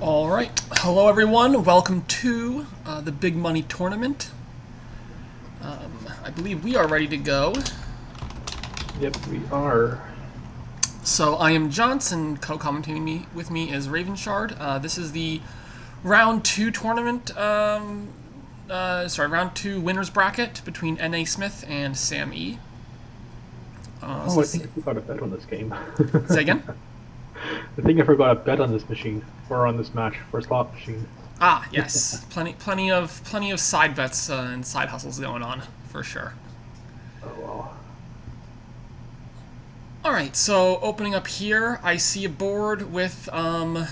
All right, hello everyone. Welcome to the Big Money Tournament. I believe we are ready to go. Yep, we are. So I am Johnson. Co-commentating with me is Ravenshard. This is the round two tournament. Round two winners bracket between nasmith and SameE. I think I forgot a bet on this game. Say again? I think I forgot a bet on this machine, or on this match, for a slot machine. Ah, yes, plenty of side bets and side hustles going on for sure. Oh well. All right, so opening up here, I see a board with well,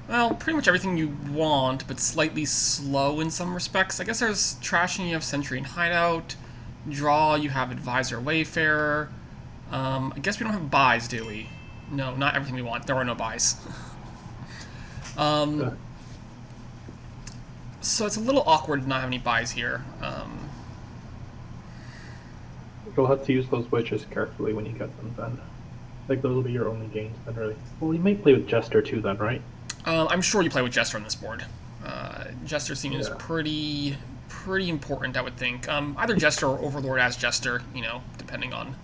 pretty much everything you want, but slightly slow in some respects. I guess there's trashing. You have Sentry and Hideout. Draw. You have Advisor, Wayfarer. I guess we don't have buys, do we? No, not everything we want. There are no buys. So it's a little awkward to not have any buys here. You'll have to use those witches carefully when you get them then. Like, those will be your only gains then, really. Well, you may play with Jester too then, right? I'm sure you play with Jester on this board. Jester seems pretty important, I would think. Either Jester or Overlord as Jester, you know, depending on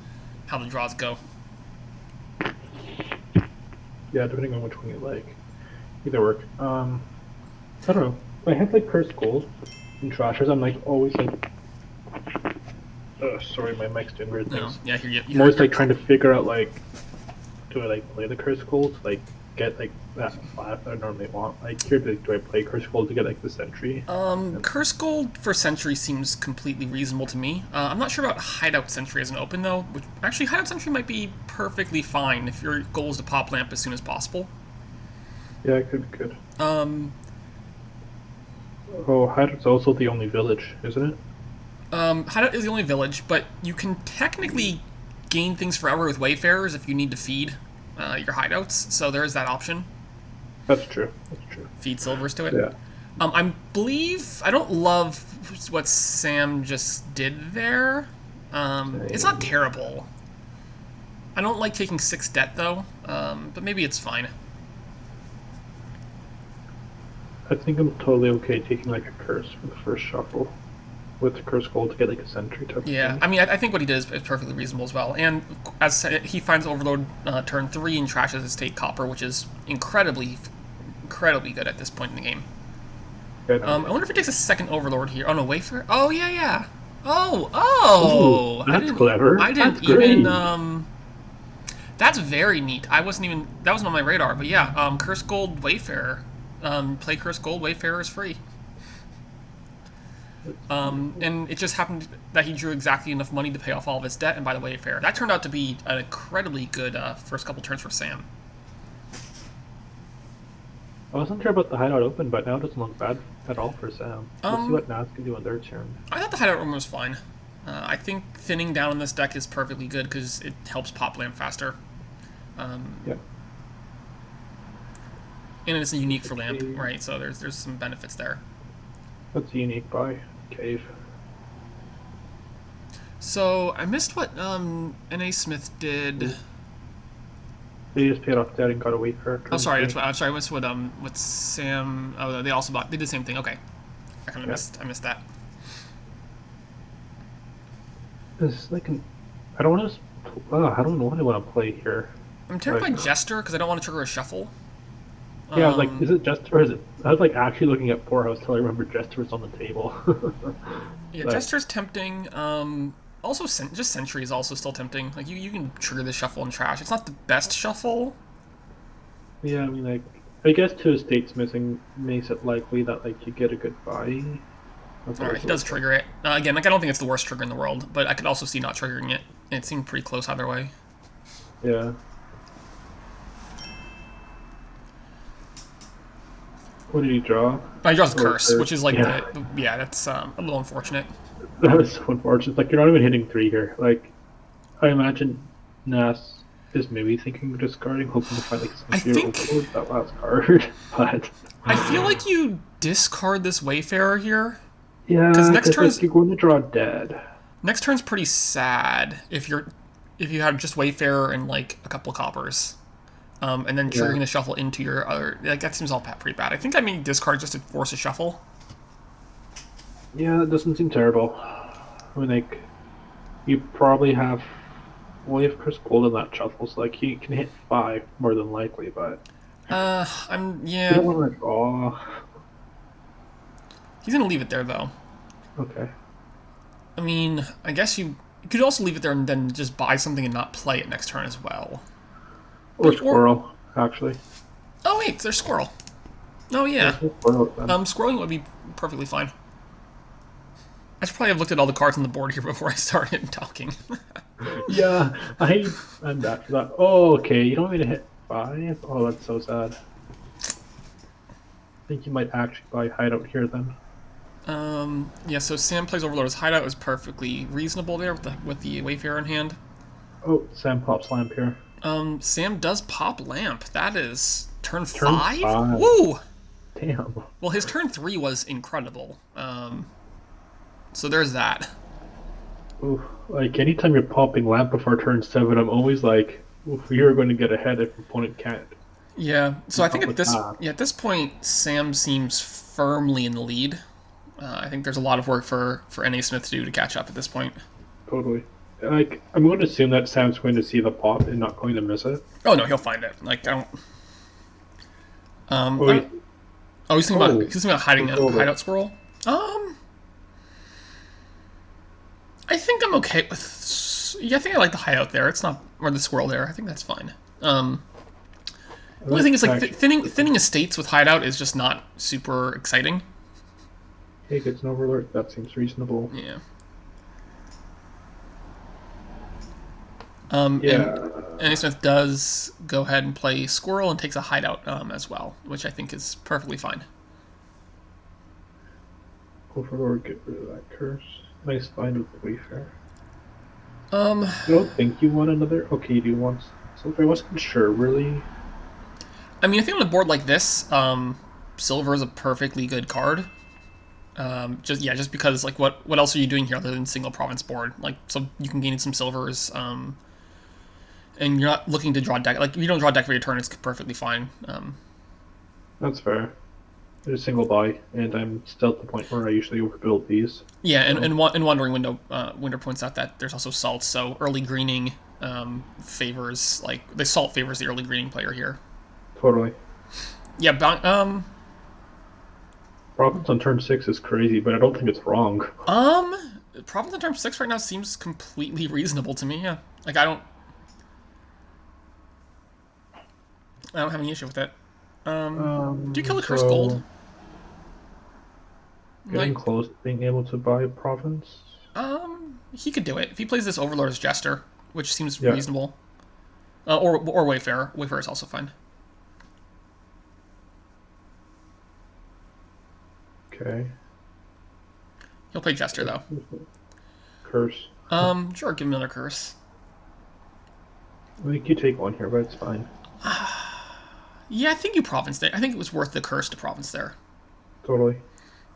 how the draws go. Yeah, depending on which one you like. Either work. I don't know. I have like Cursed Gold and Trashers. I'm like always like. Sorry, my mic's doing weird things. No. Yeah, I'm always like trying to figure out like, do I like play the Cursed Gold to like get like that 5 that I normally want? Like here, do I play Cursed Gold to get like the Sentry? Curse Gold for Sentry seems completely reasonable to me. I'm not sure about Hideout Sentry as an open though. Which, actually, Hideout Sentry might be perfectly fine if your goal is to pop lamp as soon as possible. Yeah, it could be good. Oh, Hideout's also the only village, isn't it? Hideout is the only village, but you can technically gain things forever with Wayfarers if you need to feed your hideouts, so there is that option. That's true. That's true. Feed silvers to it. Yeah. I believe I don't love what Sam just did there. It's not terrible. I don't like taking 6 debt though, but maybe it's fine. I think I'm totally okay taking like a curse for the first shuffle with the Curse Gold to get like a Sentry type. Yeah, thing. I mean, I think what he did is perfectly reasonable as well. And as said, he finds Overload turn 3 and trashes his State Copper, which is incredibly good at this point in the game. Yeah, I wonder if he takes a second Overlord here. Oh no, Wayfarer. Oh yeah. Oh. Ooh, that's clever. I didn't that's even. Great. That's very neat. That wasn't on my radar. But yeah, Curse Gold Wayfarer. Play Curse Gold Wayfarer is free. And it just happened that he drew exactly enough money to pay off all of his debt and buy the Wayfarer. That turned out to be an incredibly good first couple turns for Sam. I wasn't sure about the Hideout Open, but now it doesn't look bad at all for Sam. We'll see what Nas can do on their turn. I thought the Hideout Room was fine. I think thinning down on this deck is perfectly good because it helps pop lamp faster. Yeah. And it's unique for lamp, right? So there's some benefits there. That's a unique buy. Cave. So I missed what NA Smith did. They just paid off debt and got a Wayfarer. Oh, sorry. I'm sorry. I missed what Sam. Oh, they also bought. They did the same thing. Okay, I kind of missed. I missed that. It's like I don't want to. I don't know what I want to play here. I'm tempted by Jester because I don't want to trigger a shuffle. Yeah, like, is it Jester or is it? I was like actually looking at Poorhouse till I remember Jester was on the table. Yeah, Jester's tempting. Also, just Sentry is also still tempting. Like you can trigger the shuffle and trash. It's not the best shuffle. Yeah, I mean, like, I guess 2 estates missing makes it likely that like you get a good buy. Alright, he does trigger it. Again, like I don't think it's the worst trigger in the world, but I could also see not triggering it. It seemed pretty close either way. Yeah. What did he draw? He draws a curse, which is like that's a little unfortunate. That was so unfortunate. Like, you're not even hitting 3 here. Like, I imagine Nas is maybe thinking of discarding, hoping to find like some overload that last card. But I feel like you discard this Wayfarer here. Yeah, because next turn you're going to draw dead. Next turn's pretty sad if you had just Wayfarer and like a couple of coppers. and then Yeah. triggering the shuffle into your other. Like that seems all pretty bad. I think I may discard just to force a shuffle. Yeah, that doesn't seem terrible. I mean, like, you probably have. Well, you have Chris Gold in that shuffle, so like he can hit 5 more than likely, but you Yeah. don't want to draw. He's gonna leave it there though. Okay. I mean, I guess you could also leave it there and then just buy something and not play it next turn as well. Or Or Squirrel, actually. oh wait, there's Squirrel. Oh Yeah, yeah. Squirrel then. Squirreling would be perfectly fine. I should probably have looked at all the cards on the board here before I started talking. Yeah, I'm bad for that. Oh, okay. You don't want me to hit 5? Oh, that's so sad. I think you might actually buy Hideout here then. Yeah, so Sam plays Overlord's Hideout is perfectly reasonable there with the Wayfarer in hand. Oh, Sam pops lamp here. Sam does pop Lamp. That is turn Turn 5? 5. Woo! Damn. Well, his turn 3 was incredible. So there's that. Oof. Like, anytime you're popping lamp before turn 7, I'm always like, oof, you're going to get ahead if opponent can't. Yeah, so I think Not with that. at this point, Sam seems firmly in the lead. I think there's a lot of work for NA Smith to do to catch up at this point. Totally. Like, I'm going to assume that Sam's going to see the pop and not going to miss it. Oh no, he'll find it. Like I don't. Oh, wait. He's thinking about hiding a hideout squirrel. I think I'm okay with. Yeah, I think I like the hideout there. It's not or the squirrel there. I think that's fine. The only thing is like thinning estates with hideout is just not super exciting. Hey, gets an overlord. That seems reasonable. Yeah. Yeah. And Smith does go ahead and play Squirrel and takes a hideout as well, which I think is perfectly fine. Overlord, get rid of that curse. Nice find with the Wayfarer. Um, I don't think you want another. Okay, you do want silver. I wasn't sure, really. I mean, I think on a board like this, Silver is a perfectly good card. Just because like what else are you doing here other than single province board? Like so you can gain some silvers. And you're not looking to draw deck. Like if you don't draw deck for your turn, it's perfectly fine. That's fair. There's a single buy, and I'm still at the point where I usually overbuild these. Yeah, and Wandering Winter points out that there's also salt, so early greening favors like the salt favors the early greening player here. Totally. Yeah, Province on turn 6 is crazy, but I don't think it's wrong. Province on turn 6 right now seems completely reasonable to me. Yeah, like I don't have any issue with it. Do you kill the Cursed Gold? Getting close to being able to buy Province. He could do it if he plays this Overlord's Jester, which seems reasonable. Or Wayfarer. Wayfarer is also fine. Okay. He'll play Jester though. Curse. Sure, give him another curse. I think you take one here, but it's fine. Yeah, I think you province there. I think it was worth the curse to province there. Totally.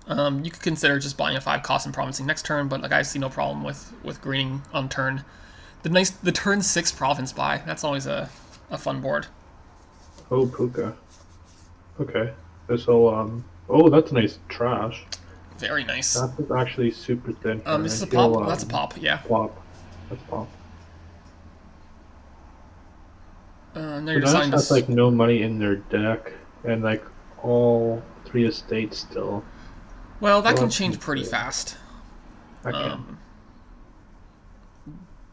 You could consider just buying a 5 cost and provincing next turn, but like I see no problem with greening on turn. The turn 6 province buy. That's always a fun board. Oh, Puka. Okay. This'll oh, that's nice trash. Very nice. That's actually super thin. This is a pop. That's a pop. Yeah. Pop. That's pop. Now you're deciding has like no money in their deck, and like all 3 estates still. Well, that can change pretty fast. I can.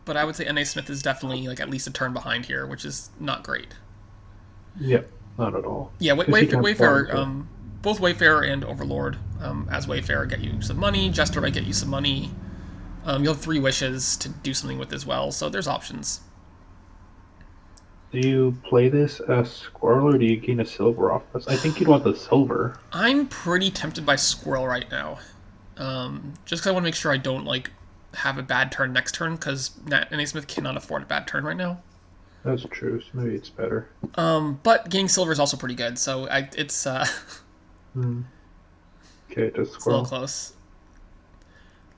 But I would say NA Smith is definitely like at least a turn behind here, which is not great. Yep, not at all. Yeah, Wayfarer, both Wayfarer and Overlord, as Wayfarer get you some money. Jester might get you some money. You'll have 3 wishes to do something with as well, so there's options. Do you play this as Squirrel, or do you gain a silver off this? I think you'd want the silver. I'm pretty tempted by Squirrel right now. Just because I want to make sure I don't like have a bad turn next turn, because NA Smith cannot afford a bad turn right now. That's true, so maybe it's better. But getting silver is also pretty good, so it's Okay, just Squirrel. It's a little close.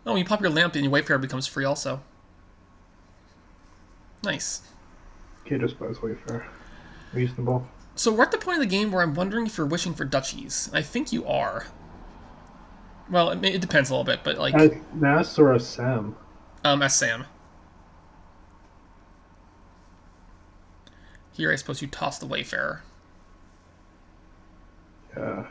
Oh, when you pop your lamp, and your Wayfarer becomes free also. Nice. Okay, just buys Wayfarer. Reasonable. So we're at the point of the game where I'm wondering if you're wishing for duchies. I think you are. Well, it depends a little bit, but like, As Nas or as Sam? as Sam. Here, I suppose you toss the Wayfarer. Yeah.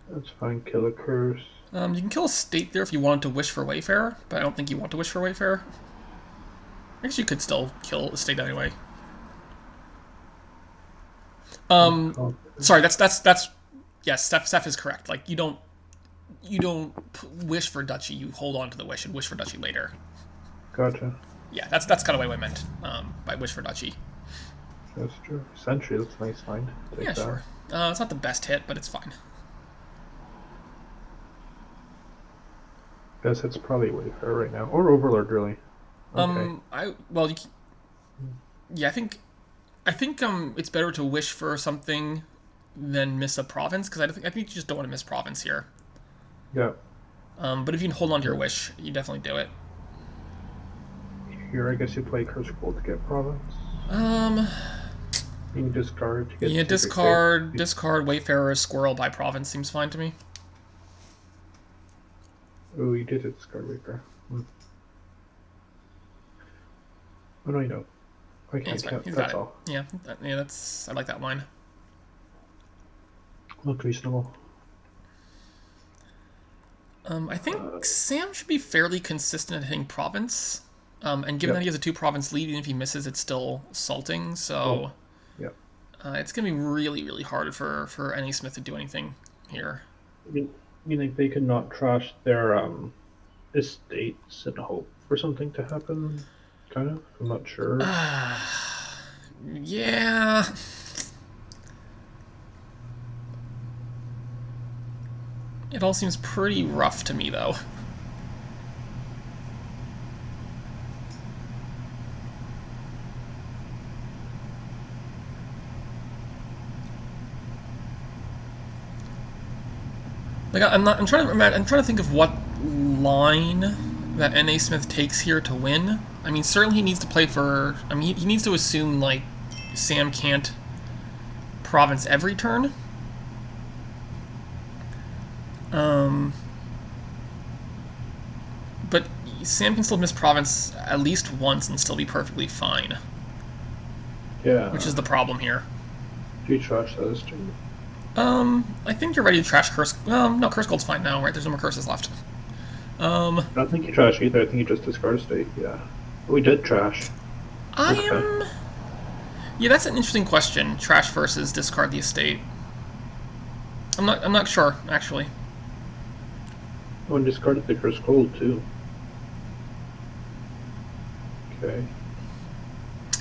That's fine. Kill a curse. You can kill a state there if you wanted to wish for Wayfarer, but I don't think you want to wish for Wayfarer. I guess you could still kill a state anyway. Sorry, that's yes, Steph is correct. Like you don't wish for duchy. You hold on to the wish and wish for duchy later. Gotcha. Yeah, that's kind of what I meant by wish for duchy. That's true. Sentry, that's a nice line. Take Yeah, that. sure. It's not the best hit, but it's fine. Guess it's probably Wayfarer right now. Or Overlord, really. Okay. Yeah, I think it's better to wish for something than miss a province because I think you just don't want to miss province here. Yeah. But if you can hold on to your wish, you definitely do it. Here, I guess you play Curse Gold to get province. You discard to get. Yeah, discard Wayfarer, Squirrel by province seems fine to me. Oh, you did discard Wayfarer. Oh no, you don't. Okay, Yeah, it's fine. He's that's got it. all. Yeah, I like that line. Look reasonable. I think Sam should be fairly consistent at hitting province. And given that he has a 2-province lead, even if he misses, it's still salting. So, it's gonna be really, really hard for any Smith to do anything here. You think they could not trash their estates and hope for something to happen? Kind of. I'm not sure. Yeah. It all seems pretty rough to me, though. Like I'm trying to think of what line that NA Smith takes here to win. I mean, certainly he needs to play for. I mean, he needs to assume like Sam can't province every turn. But Sam can still miss province at least once and still be perfectly fine. Yeah. Which is the problem here. Do you trash those two? I think you're ready to trash Curse. No, Curse Gold's fine now, right? There's no more curses left. I don't think you trash either. I think you just discard a state. Yeah. We did trash. Yeah, that's an interesting question. Trash versus discard the estate. I'm not sure, actually. Oh, and discarded the Curse Gold too. Okay.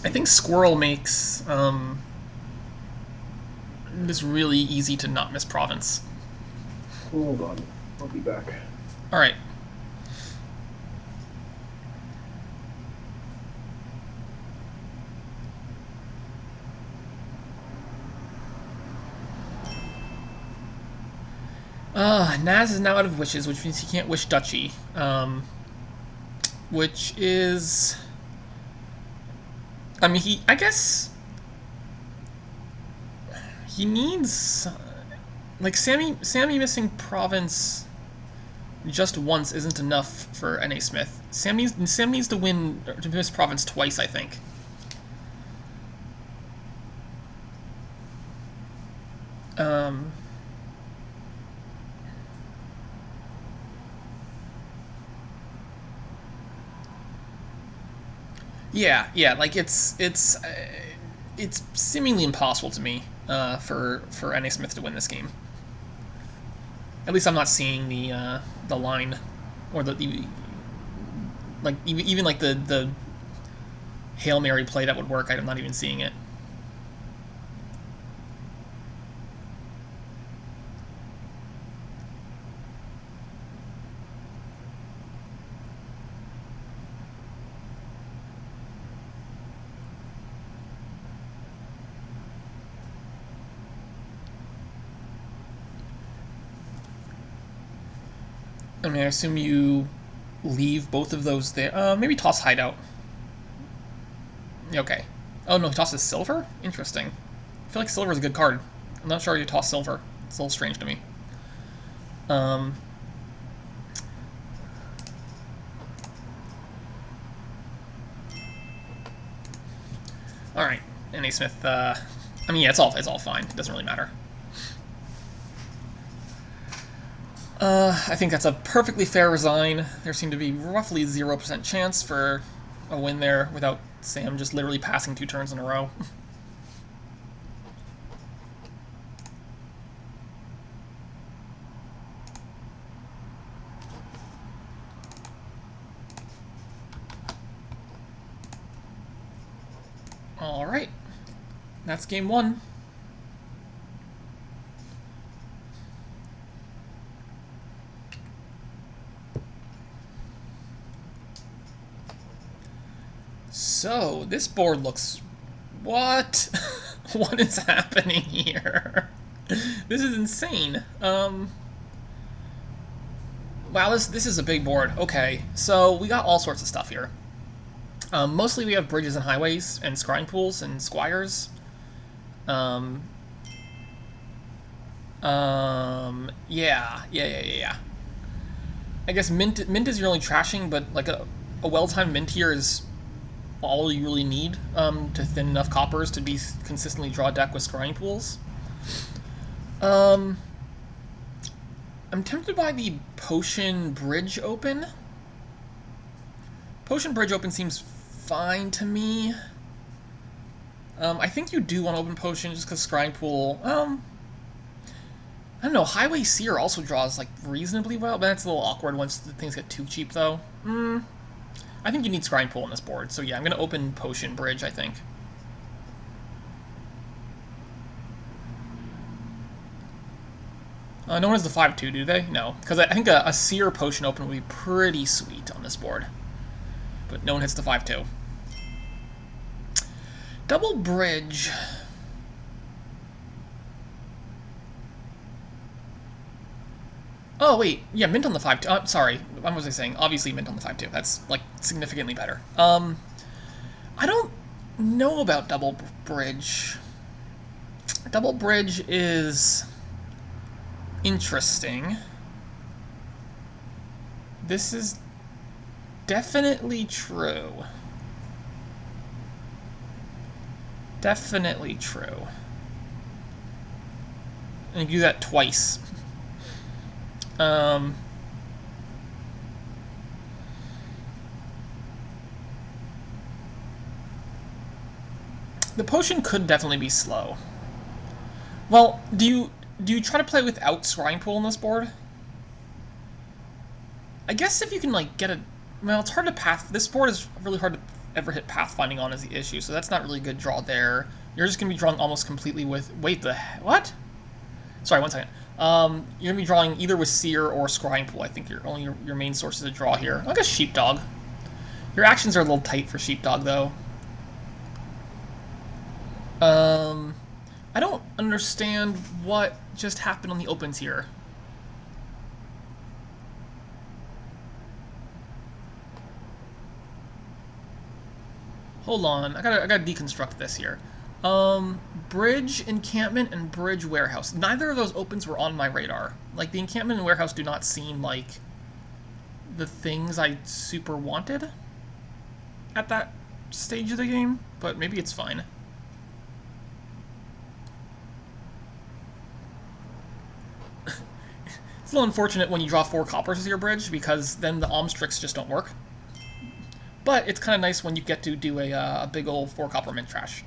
I think Squirrel makes this really easy to not miss province. Hold on. I'll be back. Alright. Naz is now out of wishes, which means he can't wish duchy. Which is... I mean, I guess... He needs... Like, SameE missing province just once isn't enough for NA Smith. Sam needs to win, to miss province twice, I think. Yeah, like it's seemingly impossible to me for NA Smith to win this game. At least I'm not seeing the line, or the like even like the Hail Mary play that would work. I'm not even seeing it. I mean, I assume you leave both of those there. Maybe toss Hideout. Okay. Oh no, he tosses silver? Interesting. I feel like silver is a good card. I'm not sure you toss silver. It's a little strange to me. Um, Alright. Nasmith, I mean, yeah, it's all fine. It doesn't really matter. I think that's a perfectly fair resign. There seemed to be roughly 0% chance for a win there without Sam just literally passing 2 turns in a row. Alright. That's game 1. So, this board looks... What? What is happening here? This is insane. Wow, this is a big board. Okay, so we got all sorts of stuff here. Mostly we have bridges and highways and scrying pools and squires. Yeah. I guess mint is your only trashing, but like a well-timed mint here is all you really need to thin enough coppers to be consistently draw deck with scrying pools. I'm tempted by the Potion Bridge Open. Potion Bridge Open seems fine to me. I think you do want to open Potion just because Scrying Pool... I don't know, Highway Seer also draws like reasonably well, but that's a little awkward once the things get too cheap, though. I think you need Scrying Pool on this board, so yeah, I'm going to open Potion Bridge, I think. No one has the 5-2, do they? No, because I think a Seer Potion Open would be pretty sweet on this board. But no one hits the 5-2. Double Bridge. Oh, wait. Yeah, mint on the 5-2. Sorry. What was I saying? Obviously mint on the 5-2. That's, like, significantly better. I don't know about Double Bridge. Double Bridge is interesting. This is definitely true. Definitely true. And you do that twice. The potion could definitely be slow. Well, do you try to play without Scrying Pool on this board? I guess if you can like get a... Well, it's hard to path... This board is really hard to ever hit pathfinding on is the issue, so that's not really a good draw there. You're just going to be drawing almost completely with... Wait, what? Sorry, 1 second. You're going to be drawing either with Seer or Scrying Pool. I think your main sources of draw here. Like a Sheepdog. Your actions are a little tight for Sheepdog, though. I don't understand what just happened on the opens here. Hold on, I gotta deconstruct this here. Bridge Encampment and Bridge Warehouse. Neither of those opens were on my radar. Like, the Encampment and Warehouse do not seem like the things I super wanted at that stage of the game, but maybe it's fine. It's a little unfortunate when you draw 4 coppers as your bridge, because then the alms tricks just don't work. But it's kind of nice when you get to do a big old 4 copper mint trash.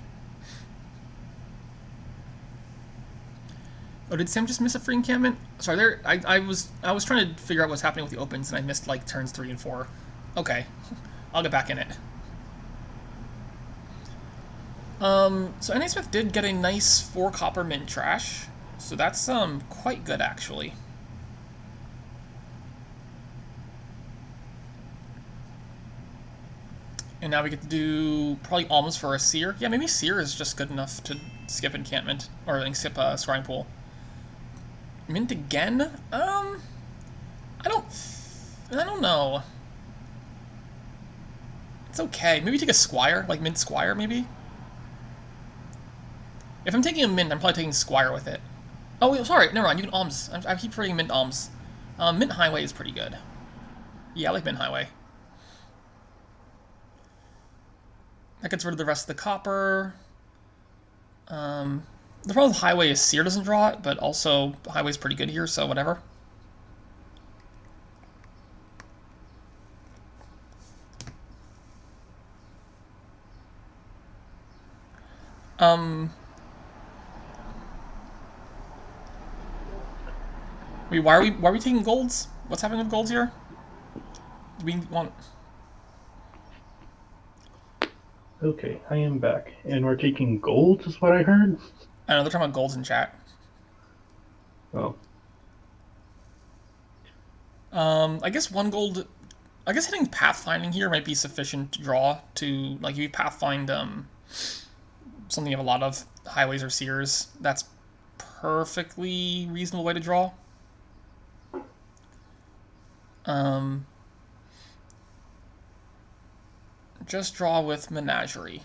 Oh, did Sam just miss a free encampment? Sorry, I was trying to figure out what's happening with the opens, and I missed like turns 3 and 4. Okay, I'll get back in it. So nasmith did get a nice 4 copper mint trash, so that's quite good actually. And now we get to do probably alms for a Seer. Yeah, maybe Seer is just good enough to skip encampment or skip Scrying Pool. Mint again? I don't know. It's okay. Maybe take a Squire, like Mint Squire, maybe? If I'm taking a Mint, I'm probably taking Squire with it. Oh, wait, sorry, never mind. You can Alms. I keep forgetting Mint Alms. Mint Highway is pretty good. Yeah, I like Mint Highway. That gets rid of the rest of the copper. The problem with Highway is Seer doesn't draw it, but also Highway's pretty good here, so whatever. Wait, why are we taking golds? What's happening with golds here? Do we want? Okay, I am back. And we're taking gold, is what I heard? I know they're talking about golds in chat. Oh. I guess one gold. I guess hitting pathfinding here might be sufficient to draw to like if you pathfind something you have a lot of highways or seers. That's perfectly reasonable way to draw. Just draw with Menagerie.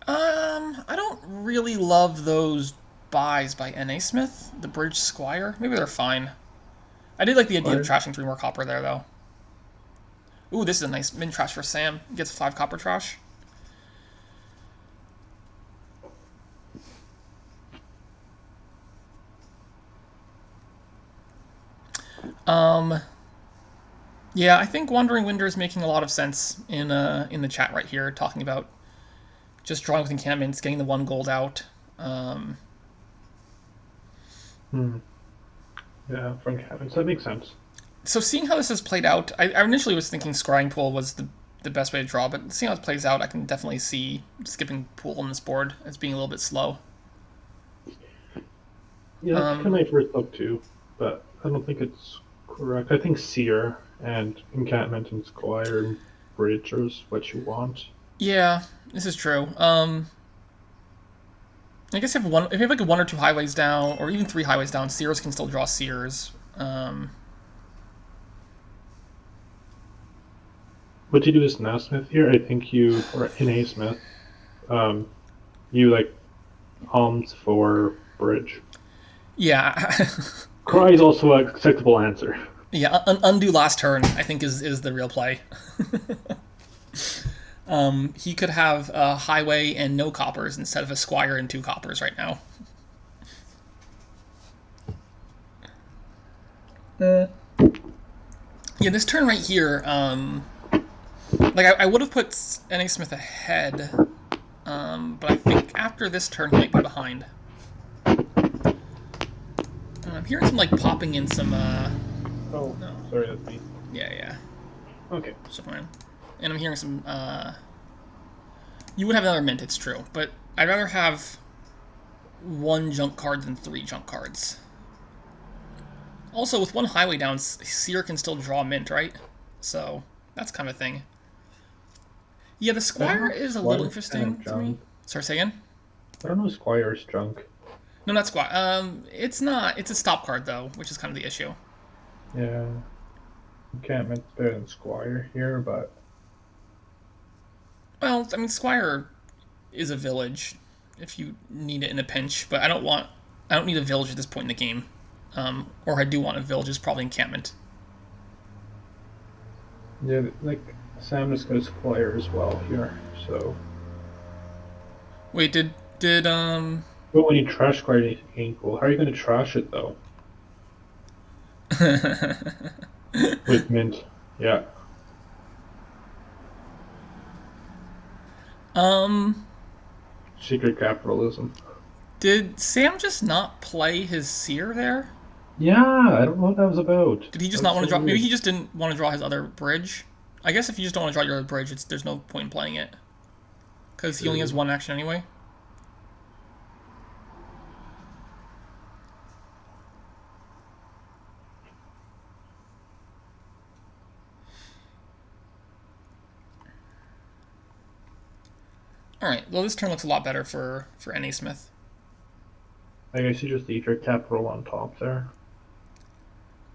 I don't really love those buys by nasmith, the Bridge Squire. Maybe they're fine. I did like the idea of trashing 3 more copper there, though. Ooh, this is a nice min trash for Sam. Gets 5 copper trash. Yeah, I think Wandering Winder is making a lot of sense in the chat right here, talking about just drawing with encampments, getting the 1 gold out. Yeah, from cabins. That makes sense. So seeing how this has played out, I initially was thinking Scrying Pool was the best way to draw, but seeing how it plays out, I can definitely see skipping Pool on this board as being a little bit slow. Yeah, that's kind of my first thought too, but I don't think it's correct. I think Seer and Encampment and Squire and Bridge is what you want. Yeah, this is true. I guess if you have like 1 or 2 highways down, or even 3 highways down, Seers can still draw Seers. What you do is nasmith here. I think you, or in nasmith, you like alms for Bridge. Yeah. Cry is also an acceptable answer. Yeah, undo last turn, I think, is the real play. He could have a highway and no coppers instead of a Squire and 2 coppers right now. Yeah, this turn right here, like I would have put nasmith ahead, but I think after this turn he might be behind. I'm hearing some like popping in some. Oh, no. Sorry, that's me. Yeah. Okay. So fine. And I'm hearing some. You would have another mint, it's true, but I'd rather have 1 junk card than 3 junk cards. Also, with 1 highway down, Seer can still draw mint, right? So that's kind of a thing. Yeah, the Squire is a little interesting to me. Sorry, say again? I don't know Squire's junk. No, not Squire. It's not. It's a stop card, though, which is kind of the issue. Yeah. Encampment's better than Squire here, but... Well, I mean, Squire is a village if you need it in a pinch, but I don't need a village at this point in the game. Or I do want a village, is probably encampment. Yeah, like, Sam just goes Squire as well here, so... Wait, did But when you trash Squire, it ain't cool. How are you going to trash it, though? With mint. Yeah. Secret capitalism. Did Sam just not play his Seer there? Yeah, I don't know what that was about. Did he just not want to draw? Maybe he just didn't want to draw his other bridge. I guess if you just don't want to draw your other bridge, there's no point in playing it. Because he only has 1 action anyway. Alright, well this turn looks a lot better for nasmith. I guess you just eat your capital on top there.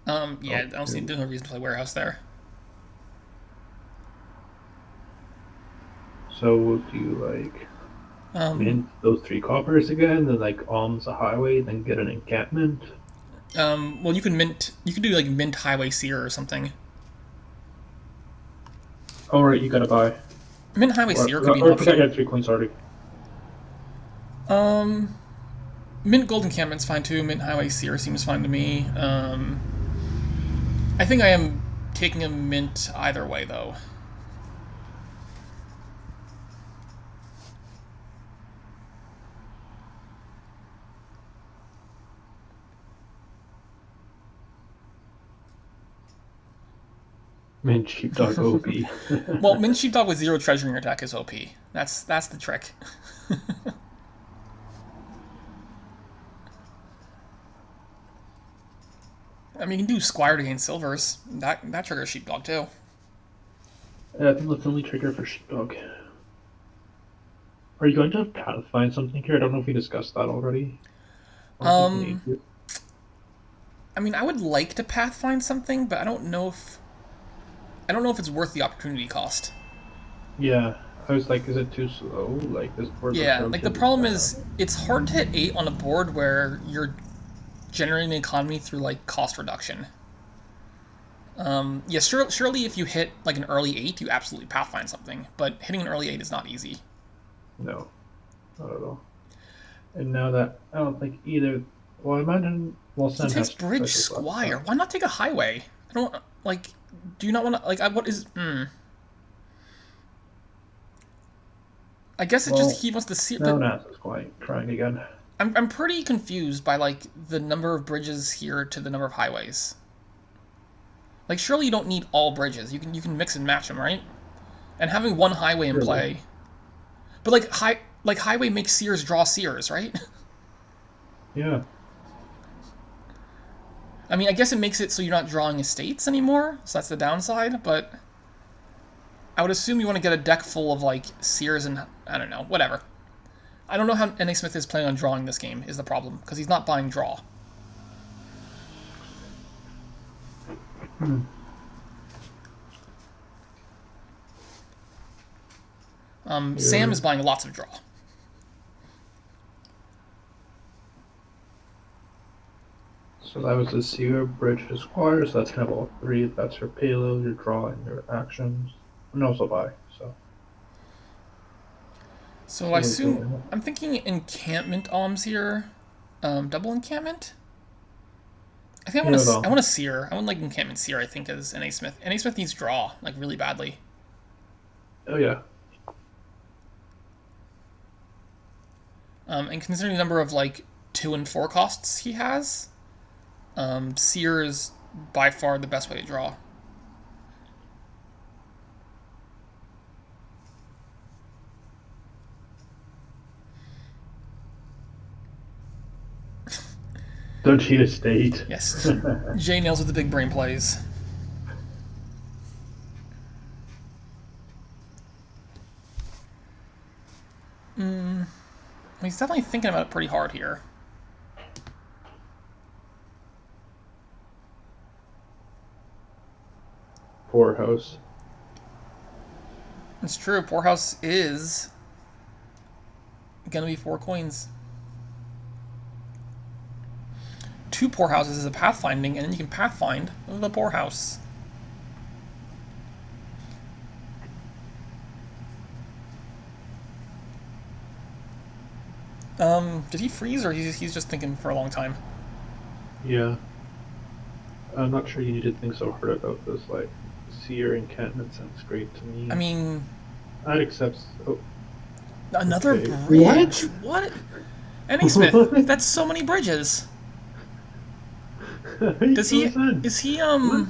Yeah, I don't see, there's no reason to play warehouse there. So do you like Um, mint those 3 coppers again, then like alms a highway, then get an encampment? well, you can mint. You can do like mint highway seer or something. Oh right, you gotta buy. Mint highway Or seer could be an I forgot you option. had 3 coins already. Um, mint gold encampment's fine too. Mint highway seer seems fine to me. I think I am taking a mint either way though. Mint sheepdog OP. Well, mint sheepdog with 0 treasure in your deck is OP. That's the trick. I mean, you can do squire to gain silvers. That triggers sheepdog too. I think that's the only trigger for sheepdog. Are you going to find something here? I don't know if we discussed that already. I don't think we need Um, to. I mean, I would like to pathfind something, but I don't know if it's worth the opportunity cost. Yeah, I was like, is it too slow? Like this board looks Yeah, like the relatively problem fast. is it's hard to hit 8 on a board where you're generating an economy through like cost reduction. Yeah, surely if you hit like an early 8, you absolutely pathfind something, but hitting an early 8 is not easy. No, not at all. And now that I don't think either. Well, I imagine. Well, He Sam takes has bridge treasures left. squire. So. Why not take a highway? I don't like. Do you not want to like? What is? I guess it's just Well, he wants to see. now But Nas is trying again. I'm pretty confused by like the number of bridges here to the number of highways. Like surely you don't need all bridges. You can mix and match them, right? And having one highway in Really? play, but like highway makes seers draw seers, right? Yeah. I mean, I guess it makes it so you're not drawing estates anymore, so that's the downside. But I would assume you want to get a deck full of like seers and I don't know, whatever. I don't know how NA Smith is planning on drawing this game is the problem because he's not buying draw. Hmm. Sam Yeah. is buying lots of draw. So that was the seer, bridge, to squire. So that's kind of all 3. That's your payload, your draw, and your actions, and also buy. So. So I So let's assume go. I'm thinking encampment alms here, double encampment. I think Yeah, I well. want a seer. I want like encampment seer. I think as NA Smith. NA Smith needs draw like really badly. Oh yeah. And considering the number of like 2 and 4 costs he has, seer is by far the best way to draw. Don't cheat a state. Yes, Jay nails with the big brain plays. He's definitely thinking about it pretty hard here. Poor house. It's true. Poorhouse is gonna be 4 coins. 2 poorhouses is a pathfinding, and then you can pathfind the poorhouse. Did he freeze or he's just thinking for a long time? Yeah. I'm not sure you need to think so hard about this. Like, seer encampment sounds great to me. I mean, I'd accept. Oh, another okay. bridge? What? NA Smith, that's so many bridges. Does he? Is he What?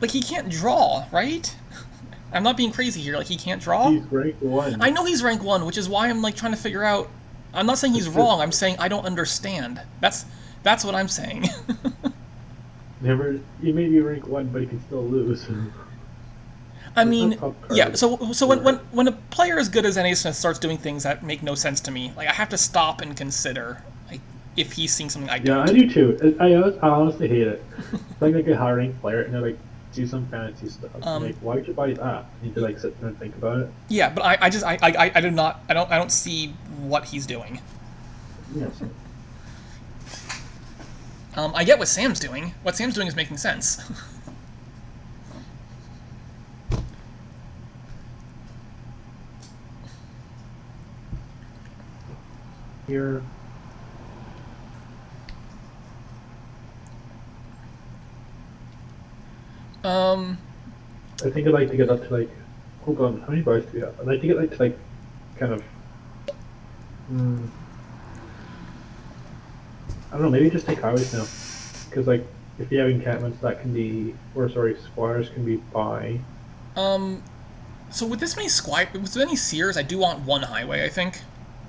like he can't draw, right? I'm not being crazy here. Like he can't draw. He's rank 1. I know he's rank 1, which is why I'm like trying to figure out. I'm not saying he's wrong. I'm saying I don't understand. That's what I'm saying. Never. He may be rank 1, but he can still lose. I That's mean, a tough card. yeah. So when a player as good as NA Smith starts doing things that make no sense to me, like I have to stop and consider like if he's seeing something I Yeah, don't. I do too. I honestly hate it. It's like a high ranked player, and they're like see some fancy stuff. Um, Like, why would you buy that? You need to like sit there and think about it. yeah, but I do not I don't see what he's doing. Yes. I get what Sam's doing. What Sam's doing is making sense. Here. um, I think I'd like to get up to like. Hold on, how many bars do we have? I'd like to get like to like, kind of. Hmm, I don't know. Maybe just take highways now, because like if you have encampments, that can be, or sorry, squires can be by. um, so with this many with so many seers, I do want one highway. I think,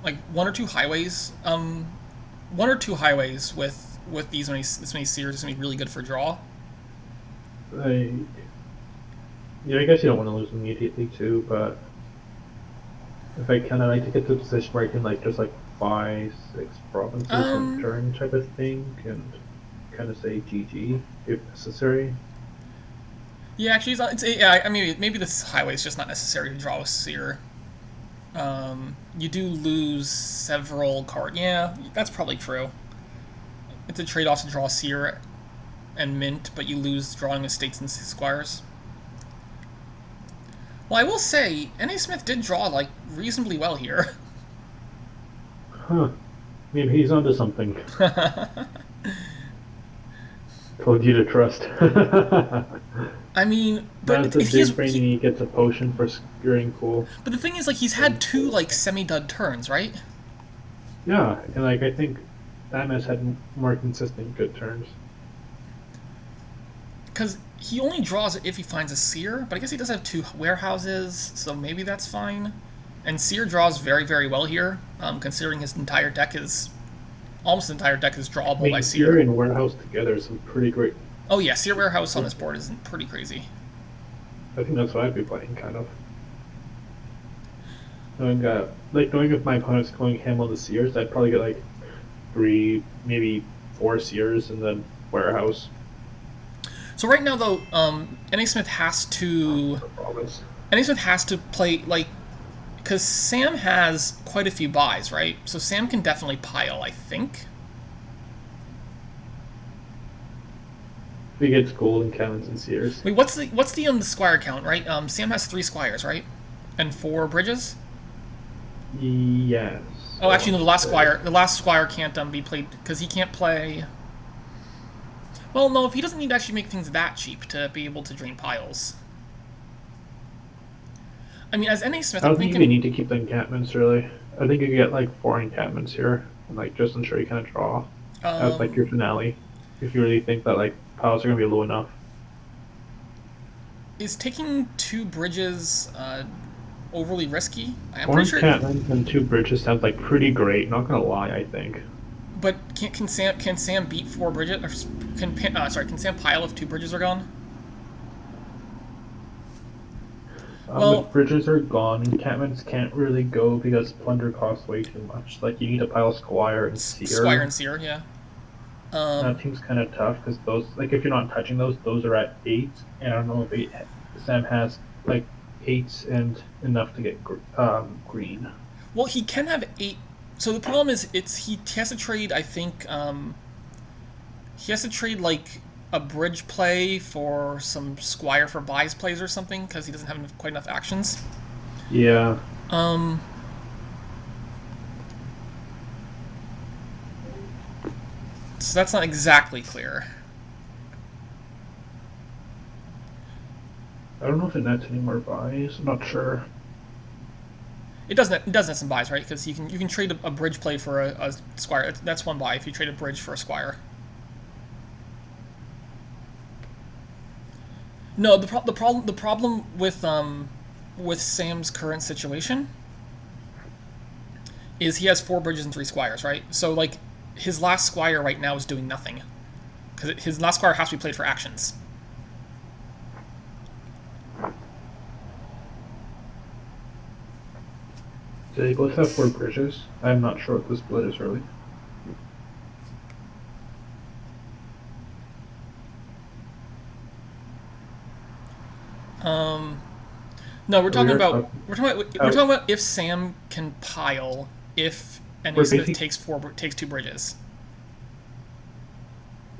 like one or two highways. One or two highways with this many seers is gonna be really good for draw. Like, yeah, I guess you don't want to lose immediately too, but if I can, I like to get to a position where I can like just like buy 6 provinces and Um, turn type of thing, and kind of say GG if necessary. yeah, actually, yeah. I mean, maybe this highway is just not necessary to draw a seer. You do lose several cards. Yeah, that's probably true. It's a trade-off to draw seer and mint, but you lose drawing estates and squires. Well, I will say, N.A. Smith did draw like reasonably well here. Huh. Maybe he's onto something. Told you to trust. I mean, That's a big brain and he gets a potion for skewering cool. but the thing is, like, he's had two like semi-dud turns, right? Yeah, and like I think Thanos had more consistent good turns. Because he only draws it if he finds a seer, but I guess he does have two warehouses, so maybe that's fine. And seer draws very, very well here, considering his entire deck is almost the entire deck is drawable I mean, by Seer seer. and Warehouse together is some pretty great. Oh yeah, seer warehouse on this board is pretty crazy. I think that's what I'd be playing, kind of. Knowing if my opponent's going ham on the Seers, I'd probably get like 3, maybe 4 Seers and then Warehouse. So right now though, NA Smith has to NA Smith has to play like because Sam has quite a few buys, right? So Sam can definitely pile, I think. He gets gold and cannons and Seers. Wait, what's the squire count, right? Sam has 3 squires, right? And 4 bridges? Yes. Oh, actually, no. The last squire can't be played because he can't play. Well, no. If he doesn't need to actually make things that cheap to be able to drain piles. I mean, as NA Smith, I don't think you need to keep the encampments really. I think you get like 4 encampments here, and like just ensure you kind of draw as like your finale. If you really think that like piles are gonna be low enough. Is taking 2 bridges overly risky? I'm 4 pretty sure. encampments and 2 bridges sounds like pretty great. Not gonna lie, I think. But can Sam beat 4 bridges? Or can Sam pile if 2 bridges are gone? Well, if bridges are gone, encampments can't really go because plunder costs way too much. Like you need to pile Squire and Seer. Squire and Seer, yeah. That seems kind of tough because those, like, if you're not touching those are at 8, and I don't know if Sam has like 8s and enough to get green. Well, he can have 8. So the problem is, he has to trade. I think he has to trade like a bridge play for some squire for buys plays or something because he doesn't have quite enough actions. Yeah. So that's not exactly clear. I don't know if it nets any more buys. I'm not sure. It does net some buys, right? Because you can trade a bridge play for a squire. That's 1 buy if you trade a bridge for a squire. No, the problem with Sam's current situation is he has 4 bridges and 3 squires, right? So like his last squire right now is doing nothing because his last squire has to be played for actions. Do they both have 4 bridges? I'm not sure what the split is really. Um, no, we're We talking are about talking. we're Oh, talking about if Sam can pile if we're nasmith basically takes 2 bridges.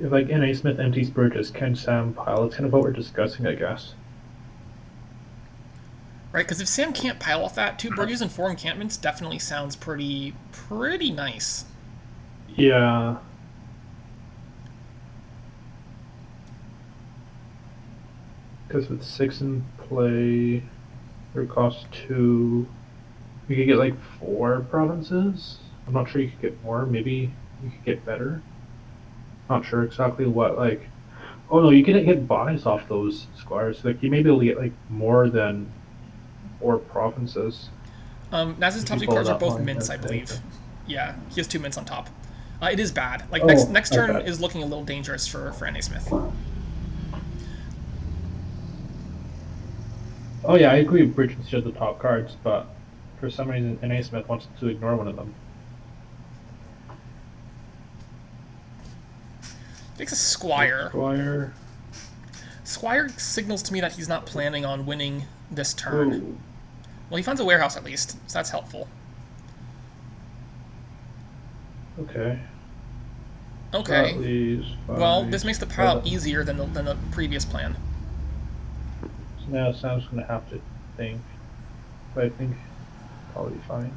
if like N.A. Smith empties bridges, can Sam pile? It's kind of what we're discussing, I guess. Right, because if Sam can't pile off that, 2 bridges and 4 encampments definitely sounds pretty nice. Yeah, because with six in play, it costs two. You could get like four provinces. I'm not sure you could get more. Maybe you could get better. Not sure exactly what like. Oh no, you can get buys off those squires. Like you may be able to get like more than four provinces Naz's if top you two follow cards are that both line. mints, I That's believe. anything. Yeah, he has 2 mints on top. It is bad. Like Oh, next I turn bet. is looking a little dangerous for N.A. Smith. Oh yeah, I agree. Bridges are the top cards, but for some reason, N.A. Smith wants to ignore one of them. Takes a Like squire. Squire. Squire signals to me that he's not planning on winning this turn. Oh, Well, he finds a warehouse at least, so that's helpful. okay. That Okay. leaves Well, five, this makes the pile seven. easier than the previous plan. So now Sam's gonna have to think, but I think probably fine.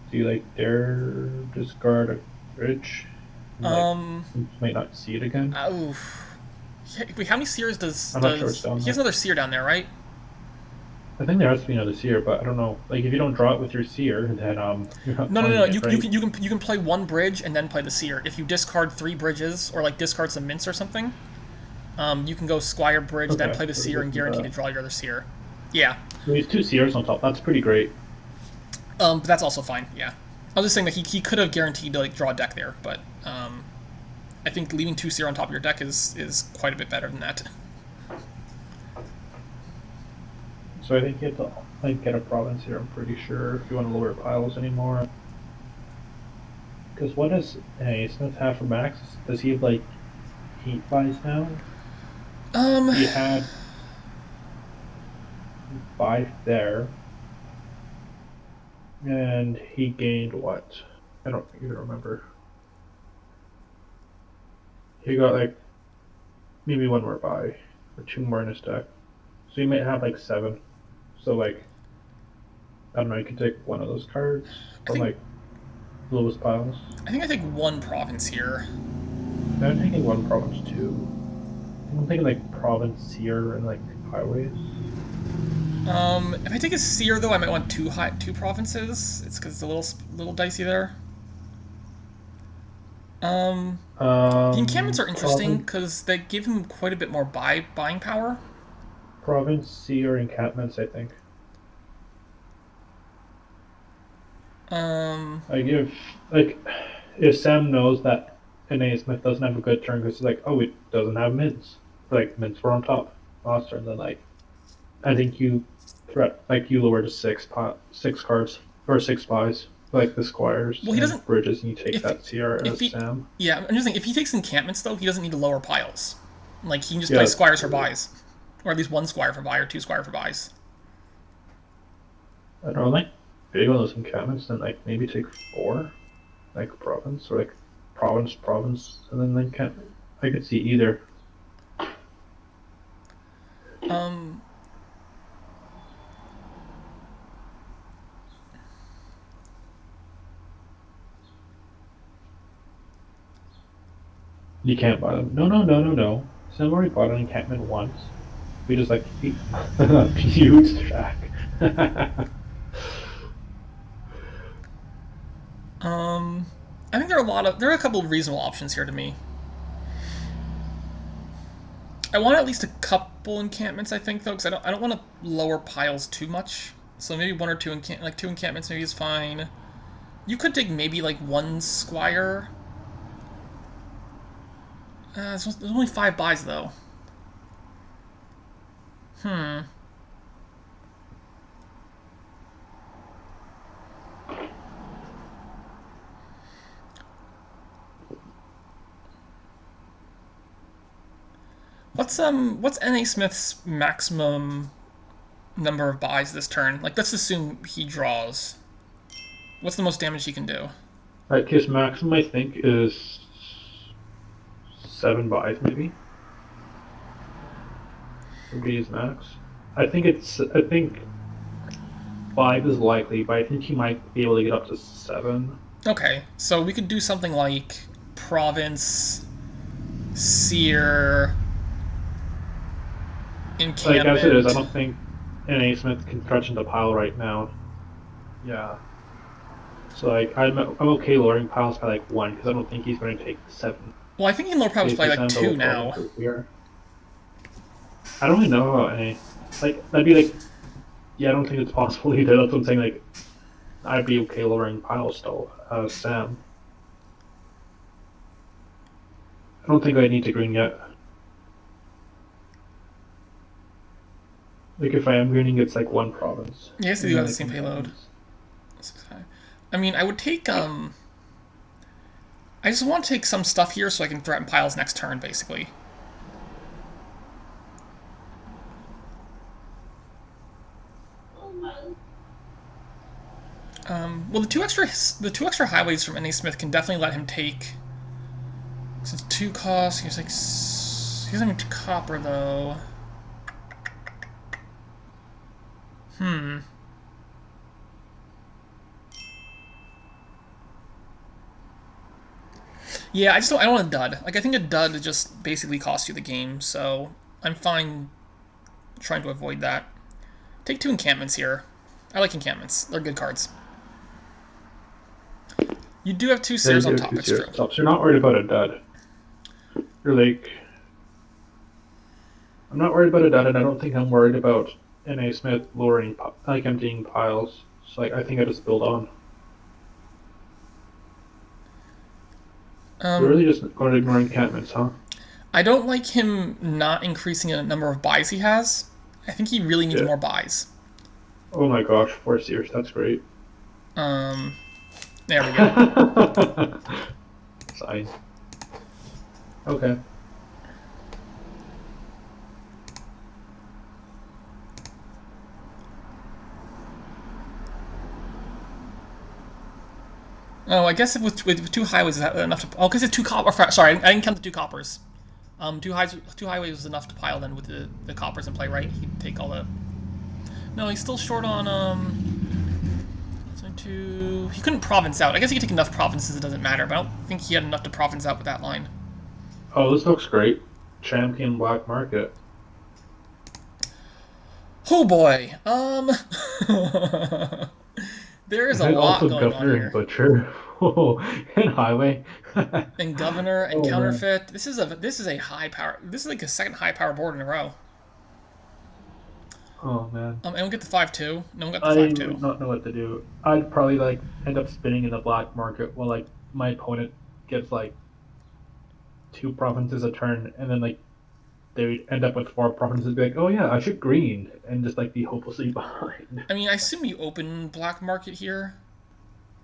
Do you like dare discard a bridge? And, like Um. you might not see it again. Oh. Wait, how many seers I'm not sure what's does down he has there. another seer down there, right? I think there has to be another seer, but I don't know. Like if you don't draw it with your seer, then you're not No, no, no. playing it, You right? can play 1 bridge and then play the seer. If you discard 3 bridges or like discard some mints or something, you can go squire bridge, then Okay, play the so seer we and can do guarantee to that. draw your other seer. Yeah. So he's two seers on top. That's pretty great. But that's also fine. Yeah. I was just saying that he could have guaranteed to like draw a deck there, but I think leaving 2 seer on top of your deck is quite a bit better than that. So I think you have to like get a province here. I'm pretty sure if you want to lower piles anymore. Because what does Smith have for max? Does he have like 8 buys now? Um. He had 5 there, and he gained what? I don't even remember. He got like maybe one more buy or two more in his deck. So he might have like 7. So like I don't know. You can take one of those cards I from think like lowest piles. I think I take 1 province here. I'm taking one province too. I'm thinking like province here and like highways. If I take a seer though, I might want 2 provinces. It's because it's a little dicey there. Um, the encampments are interesting Province, because they give him quite a bit more buying power. province, sea, or encampments. I think Um, I give like if Sam knows that N.A. Smith doesn't have a good turn because he's like, oh, it doesn't have mints. Like mints were on top last turn. Then like I think you threat like you lower to 6 cards or 6 buys like the squires well, he and doesn't. bridges, and you take If that CR if as he, Sam. yeah, I'm just saying if he takes encampments though, he doesn't need to lower piles. Like he can just play Yeah, squires for buys, or at least 1 squire for buy or 2 squire for buys. I don't know, like big on those encampments, then like maybe take 4, like province or like province, and then encampment. I could see either. Um, You can't buy them. No, no, no, no, no. Sam already bought an encampment once. We just like huge track. um, I think there are a couple of reasonable options here to me. I want at least a couple encampments, I think, though, because I don't want to lower piles too much. So maybe 1 or 2 like 2 encampments maybe is fine. You could take maybe like 1 squire. There's only 5 buys though. Hmm. What's NA Smith's maximum number of buys this turn? Like, let's assume he draws. What's the most damage he can do? Right, his maximum, I think, is 7 buys, maybe. Would be his max. I think 5 is likely, but I think he might be able to get up to 7. Okay, so we could do something like Province, Seer, Like, as it is, I Encampment. don't think NA Smith can stretch into pile right now. Yeah. So, like, I'm okay lowering piles by, like, 1, because I don't think he's going to take 7. Well, I think he can lower Province by like 8% double 2 now. provinces here. I don't really know about any. Like, that'd be like, yeah, I don't think it's possible either. That's what I'm saying. Like, I'd be okay lowering piles still, Sam. I don't think I need to green yet. Like, if I am greening, it's like 1 province. Yes, they And do then have the I same can payload. province. I mean, I would take I just want to take some stuff here so I can threaten piles next turn, basically. Well, the two extra highways from NA Smith can definitely let him take. Since 2 costs, he's like he doesn't have copper though. Hmm. Yeah, I don't want a dud. Like I think a dud just basically costs you the game, so I'm fine trying to avoid that. Take 2 encampments here. I like encampments. They're good cards. You do have 2 Yeah, you seers on do top, 2 it's series true. stops. You're not worried about a dud. You're like, I'm not worried about a dud, and I don't think I'm worried about NA Smith lowering, like, emptying piles. So, like, I think I just build on. You're Um, really just going to ignore encampments, huh? I don't like him not increasing the number of buys he has. I think he really needs Yeah. more buys. Oh my gosh, 4 seers. That's great. Um, there we go. Sign. Okay. Oh, I guess if with 2 highways is that enough to? Oh, because it's 2 copper. Sorry, I didn't count the 2 coppers. 2 highways was enough to pile then with the coppers in play, right? He'd take all the. No, he's still short on two. He couldn't province out. I guess he could take enough provinces. It doesn't matter. But I don't think he had enough to province out with that line. Oh, this looks great. Champion Black Market. Oh boy. There is a And lot also going on Governor and here. Butcher. Oh, and Highway. And governor and Oh man. counterfeit. This is a high power. This is like a second high power board in a row. Oh man. Anyone get the 5-2? No one got the I 5-2. would not know what to do. I'd probably like end up spinning in the black market while like my opponent gets like 2 provinces a turn, and then like they would end up with 4 provinces. Be like, oh yeah, I should green, and just like be hopelessly behind. I mean, I assume you open black market here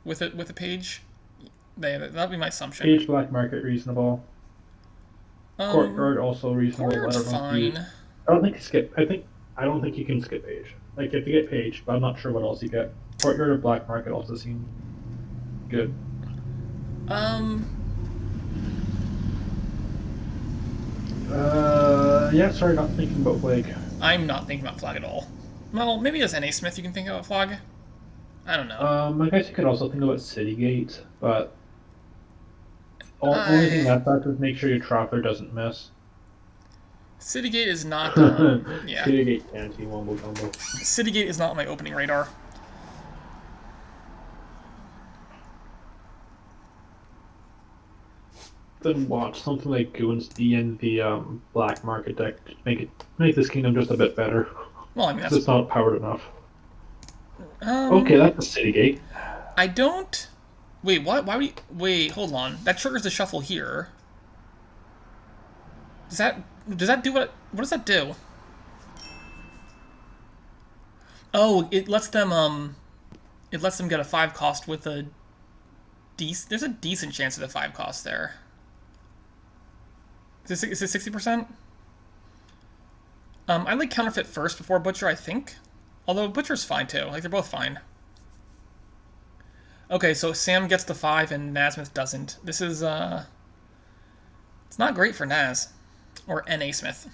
with a page. That'd be my assumption. Page black market reasonable. Um, Courtyard also reasonable. I Courtyard's don't know if you. fine. I don't think skip. I don't think you can skip page. Like if you get page, but I'm not sure what else you get. Courtyard or black market also seem good. Um, Yeah. Sorry, not thinking about Blake. I'm not thinking about flag at all. Well, maybe as NA Smith you can think about flag. I don't know. I guess you could also think about Citygate, but only thing I that does is make sure your traveler doesn't miss. Citygate is not. Yeah, Citygate can't see wumble jumble. Citygate is not on my opening radar. Then watch something like Goons D in the black market deck to make this kingdom just a bit better. Well, I mean Because that's. it's not powered enough. Um, Okay, that's a Citygate. I don't. Wait, what? Why would you? Wait, hold on. That triggers the shuffle here. Does that? Does that do what? What does that do? Oh, it lets them. It lets them get a 5 cost with a. There's a decent chance of the 5 cost there. Is it 60%? I like counterfeit first before butcher, I think. Although butcher's fine too. Like they're both fine. Okay, so Sam gets the 5 and Nasmith doesn't. This is it's not great for Naz or NA Smith.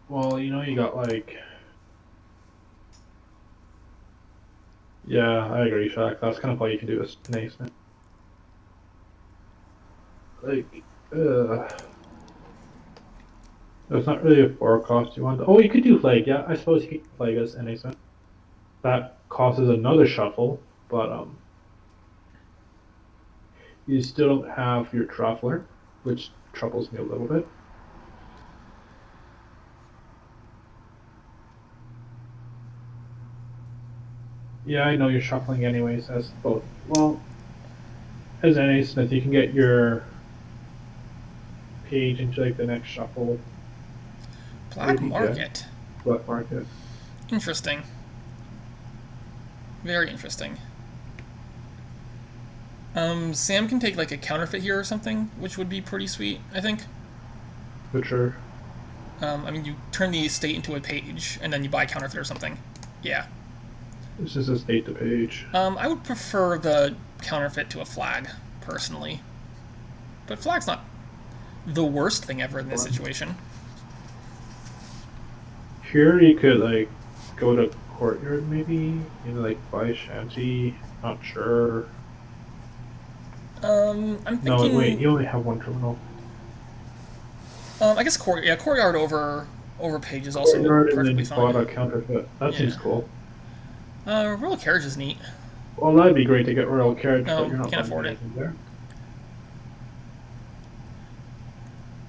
Well, you got like. Yeah, I agree, Shaq. That's kind of all you can do is nascent. Like, there's not really a 4 cost you want. Oh, you could do flag. Yeah, I suppose you could flag as nascent. That causes another shuffle, but you still don't have your truffler, which troubles me a little bit. Yeah, I know you're shuffling anyways as both. Well, as NA Smith, you can get your page into like the next shuffle. Black market. Black market. Interesting. Very interesting. Sam can take like a counterfeit here or something, which would be pretty sweet, I think. For sure. I mean, you turn the estate into a page, and then you buy counterfeit or something. Yeah. This is a state to page. I would prefer the counterfeit to a flag, personally. But flag's not the worst thing ever in this situation. Here you could like go to courtyard maybe, like buy a shanty. Not sure. I'm thinking. No, wait. You only have one terminal. I guess courtyard over page is also courtyard perfectly and then fine. bought a counterfeit. That seems cool. Royal carriage is neat. Well, that'd be great to get royal carriage, No, but you're not can't afford it. There.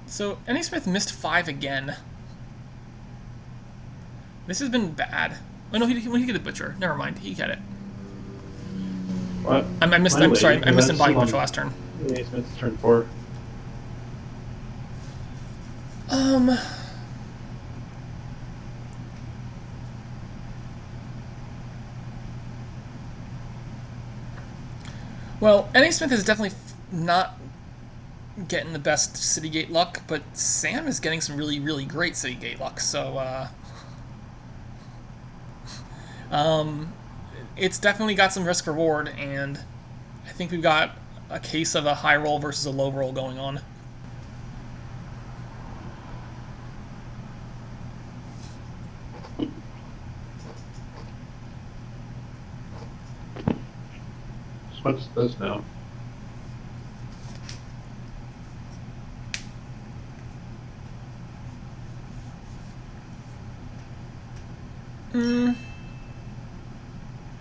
So NA Smith missed 5 again. This has been bad. Oh no, he get the butcher. Never mind, he got it. What? I'm sorry, I missed him buying butcher last turn. NA Smith's turn 4. Well, NA Smith is definitely not getting the best city gate luck, but Sam is getting some really, really great city gate luck, so, it's definitely got some risk reward, and I think we've got a case of a high roll versus a low roll going on. So what's this now?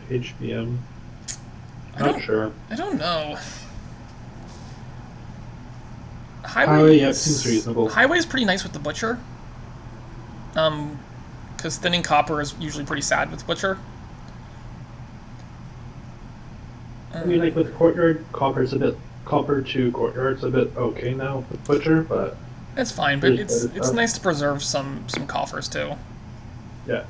HBM. Not sure. I don't know. Highway, yeah, seems reasonable. Highway is pretty nice with the butcher. Because thinning copper is usually pretty sad with butcher. I mean, like with courtyard, copper to courtyard's a bit okay now with butcher, but it's fine. But it's nice to preserve some coffers too. Yeah.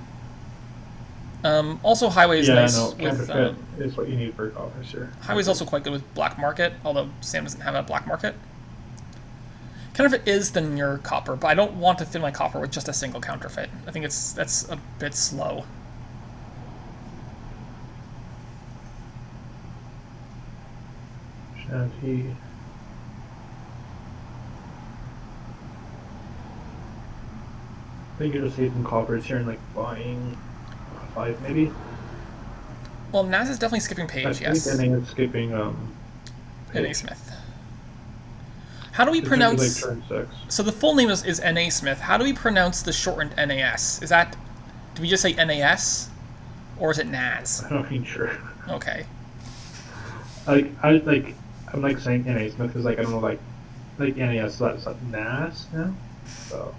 Also, highway is nice. No, counterfeit is what you need for coffers here. Highway's also quite good with black market, although Sam doesn't have a black market. Counterfeit is thin your copper, but I don't want to thin my copper with just a single counterfeit. I think that's a bit slow. Shanty. I think you're just saving coppers here and like buying 5 maybe. Well, Naz is definitely skipping page. Yes. I think it's skipping NA Smith. How do we pronounce? Like turn 6. So the full name is NA Smith. How do we pronounce the shortened NAS? Is that? Do we just say NAS, or is it Naz? I'm not even sure. Okay. I'm like saying NA Smith because like I don't know like NAS, so that's like NAS now. So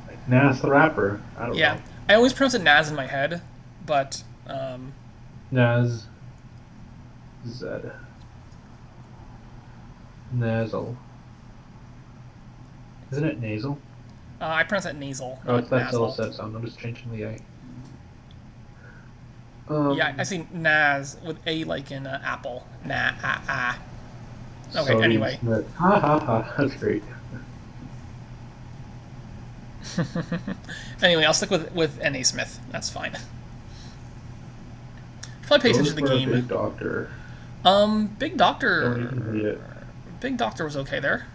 like Nas the rapper. I don't know. I always pronounce it Naz in my head, but Naz Z. Nasal. Isn't it nasal? I pronounce that nasal. Oh, it's that nasal. said sound. I'm just changing the A. Yeah, I see Naz with A like in apple. Okay, so anyway. Ha ha ha. That's great. Anyway, I'll stick with nasmith. That's fine. Probably pay attention Goes to the for a game. big doctor. Big Don't even read Doctor. it. Big Doctor was okay there.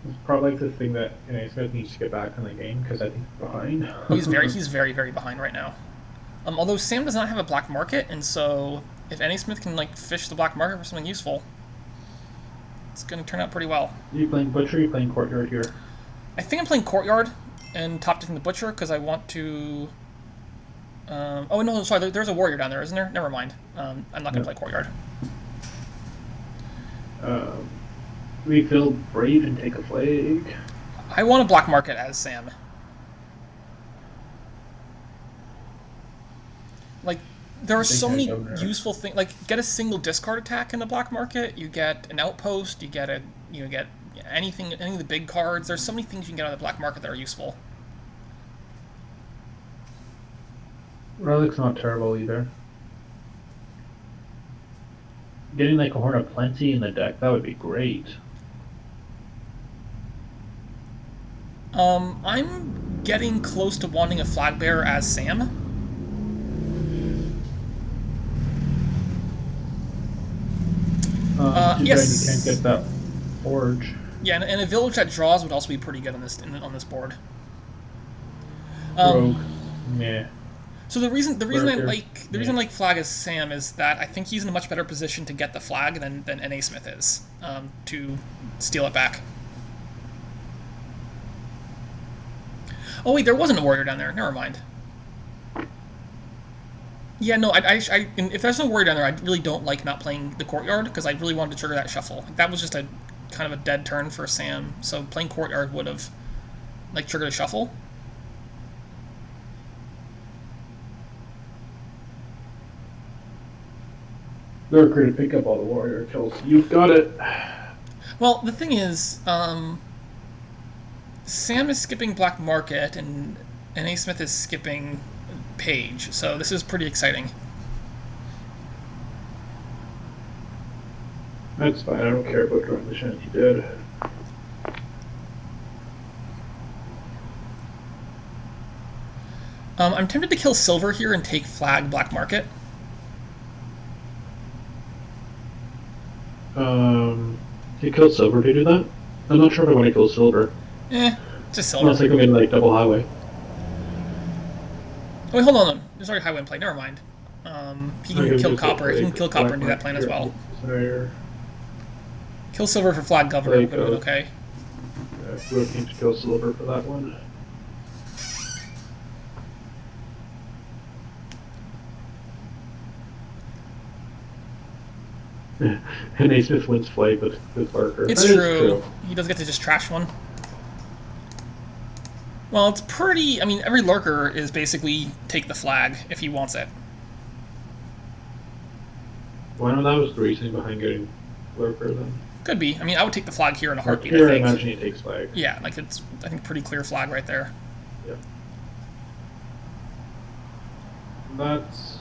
It's probably like the thing that Smith needs to get back in the game because I think he's behind. He's very behind right now. Although Sam does not have a black market, and so if Smith can like fish the black market for something useful, it's going to turn out pretty well. Are you playing Butcher? Or are you playing Courtyard here? I think I'm playing Courtyard and top decking the Butcher because I want to. Oh no, sorry. There's a warrior down there, isn't there? Never mind. I'm not going to play Courtyard. Refill Brave and take a flag. I want a black market as Sam. Like, there are so many useful things. Like, get a single discard attack in the black market. You get an outpost. You get anything, any of the big cards. There's so many things you can get out of the black market that are useful. Relic's not terrible either. Getting like a Horn of Plenty in the deck, that would be great. I'm getting close to wanting a flag bearer as Sam. Yes. You can't get that forge. Yeah, and a village that draws would also be pretty good on this board. Rogue. Yeah. So the reason I like flag as Sam is that I think he's in a much better position to get the flag than NA Smith is to steal it back. Oh wait, there wasn't a warrior down there. Never mind. Yeah, no, if there's no warrior down there, I really don't like not playing the Courtyard because I really wanted to trigger that shuffle. That was just a kind of a dead turn for Sam, so playing Courtyard would have like triggered a shuffle. Lurker to pick up all the warrior kills. You've got it. Well, the thing is, Sam is skipping Black Market, and NA Smith is skipping Page, so this is pretty exciting. That's fine, I don't care about drawing the shanty dead. I'm tempted to kill Silver here and take Flag Black Market. You kill Silver to do that? I'm not sure if I want to kill Silver. Just Silver. Unless I go in like double highway. Oh, wait, hold on. There's already highway in play. Never mind. He can kill Copper. He can kill Copper and do that plan as well. Kill Silver for Flag Governor. Would have been okay. Yeah, we're looking to kill Silver for that one. And A. Smith wins flag with Barker. It's true. He does get to just trash one. Well, it's pretty... I mean, every lurker is basically take the flag if he wants it. Well, I know that was the reasoning behind getting lurker then. Could be. I mean, I would take the flag here in a heartbeat, Here, I think. I imagine he takes flag. Yeah, like it's, I think, pretty clear flag right there. Yeah. That's...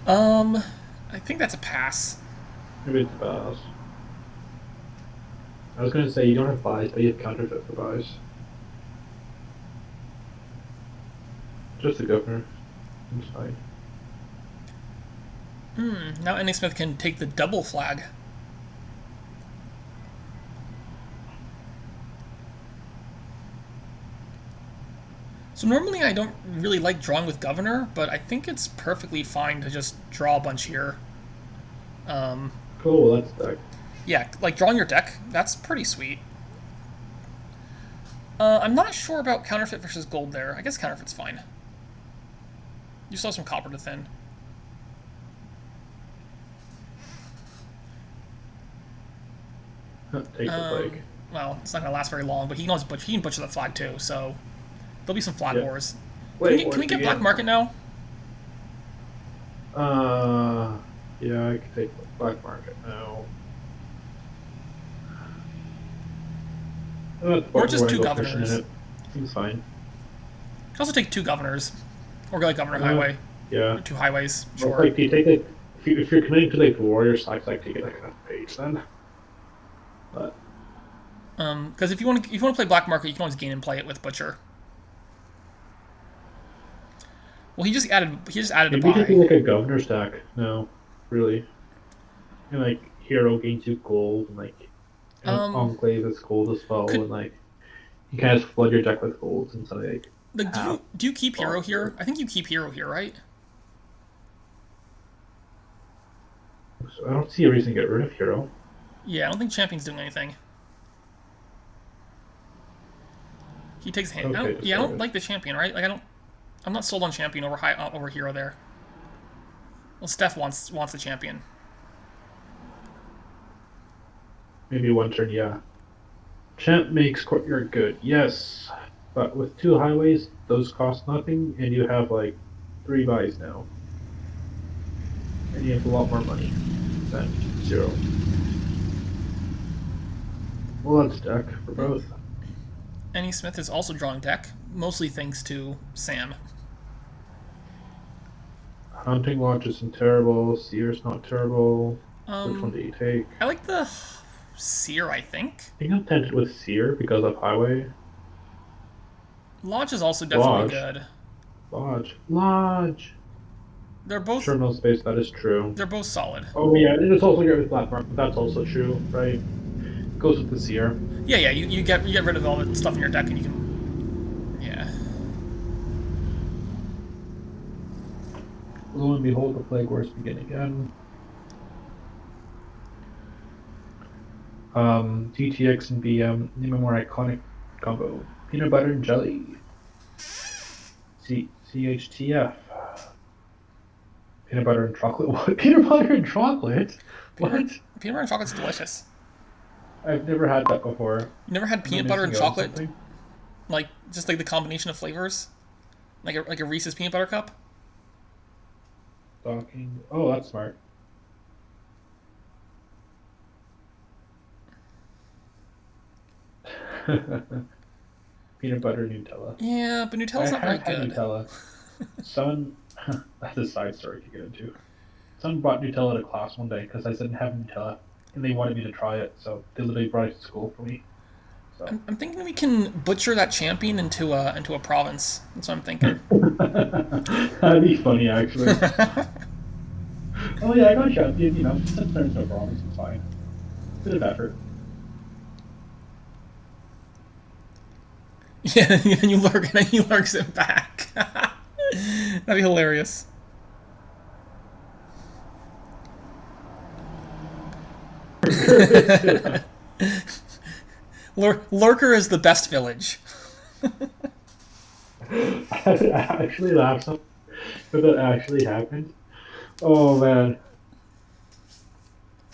I think that's a pass. Maybe it's a pass. I was going to say you don't have buys, but you have counterfeit for buys. Just the governor. It's fine. Now NA Smith can take the double flag. So normally I don't really like drawing with governor, but I think it's perfectly fine to just draw a bunch here. Cool, that's deck. Yeah, like drawing your deck, that's pretty sweet. I'm not sure about counterfeit versus gold there. I guess counterfeit's fine. You still have some copper to thin. Take the flag. Well, it's not going to last very long, but he can butcher the flag too, so there'll be some flag wars. Wait, can we get black market now? Yeah, I can take black market now. Or just two governors. Seems fine. You can also take two governors, or go like governor highway. Yeah. Or two highways. Sure. Well, like, do you take it if you're committing to like the warrior side, like take it like a page then. But Because if you want to play Black Market, you can always gain and play it with Butcher. Well, he just added a Maybe just do buy. like a governor stack. No, really. And like hero gains you gold, and like Um, enclave is gold as well, could and like you can just flood your deck with golds and so like like do half you do you keep hero here? monster. I think you keep hero here, right? So I don't see a reason to get rid of hero. Yeah, I don't think champion's doing anything. He takes hand. I Okay, don't. Yeah, I don't decided. like the champion, right? Like I don't. I'm not sold on champion over hero there. Well, Steph wants the champion. Maybe one turn, yeah. Champ makes courtyard good, yes. But with two highways, those cost nothing, and you have like three buys now. And you have a lot more money than zero. Well, that's deck for both. Annie Smith is also drawing deck, mostly thanks to Sam. Hunting Lodge isn't terrible, Seer's not terrible. Which one Um, do you take? I like the Seer. I think I think I'm tempted with Seer because of Highway. Lodge is also definitely Lodge. good. Lodge. Lodge! They're both Terminal space, that is true. they're both solid. Oh yeah, and it's also good with platform. That's also true, right? Goes with the Seer. Yeah, yeah. You get rid of all the stuff in your deck and you can. Yeah. Lo and behold, the Plague Wars begin again. GTX and BM, name a more iconic combo. Peanut butter and jelly. CHTF. Peanut butter and chocolate. What? Peanut butter and chocolate? What? Peanut butter and chocolate's delicious. I've never had that before. You never had Am I peanut butter and missing out on chocolate? something? Like just like the combination of flavors, like a Reese's peanut butter cup. Docking. Oh, that's smart. Peanut butter Nutella. Yeah, but I Nutella's not very have had good. Nutella. Someone, that's a side story to get into. Someone brought Nutella to class one day because I didn't have Nutella, and they wanted me to try it, so they literally brought it to school for me. So I'm thinking we can butcher that champion into a province. That's what I'm thinking. that'd be funny, actually. Oh yeah, I got champion. You know, since there's no problems, it's fine. Bit of effort. Yeah, and then you lurk, and then he lurks it back. That'd be hilarious. Lurker is the best village. I would actually laugh some if that actually happened. Oh man,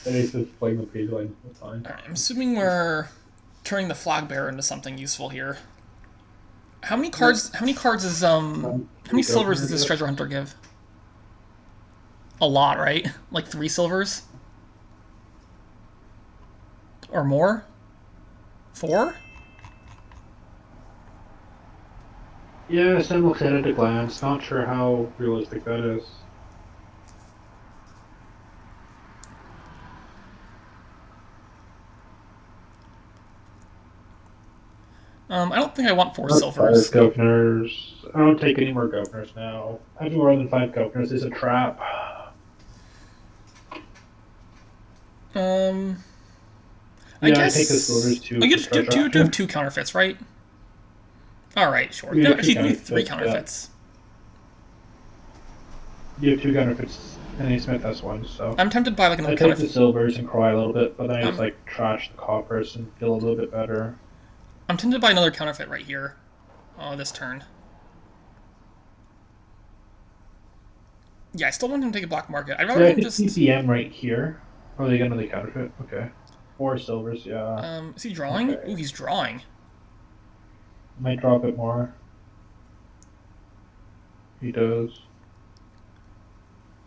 and he's just playing the page line the whole time. Alright, I'm assuming we're turning the flag bearer into something useful here. How many cards? How many cards is How many silvers does this treasure hunter give? A lot, right? Like 3 silvers or more? 4? Yeah, Sam looks at it at a glance. Not sure how realistic that is. I don't think I want 4 Not five silvers. governors. I don't take any more governors now. Having more than five governors is a trap. Um, I Yeah, I take the guess. silvers too Oh, you for just do, treasure do have hunter. 2 counterfeits, right? All right, sure. You No, have two actually, maybe 3 counterfeits, yeah. counterfeits. You have two counterfeits, and A. Smith has one, so. I'm tempted by like I another take the counterfeit. silvers and cry a little bit, but then I just Um, like trash the coppers and feel a little bit better. I'm tempted by another counterfeit right here. Oh, this turn. Yeah, I still want him to take a black market. I'd rather Yeah, I him could just. CPM right here. Oh, they got another counterfeit. Okay. Four silvers, yeah. Is he drawing? Okay. Ooh, he's drawing. Might draw a bit more. He does.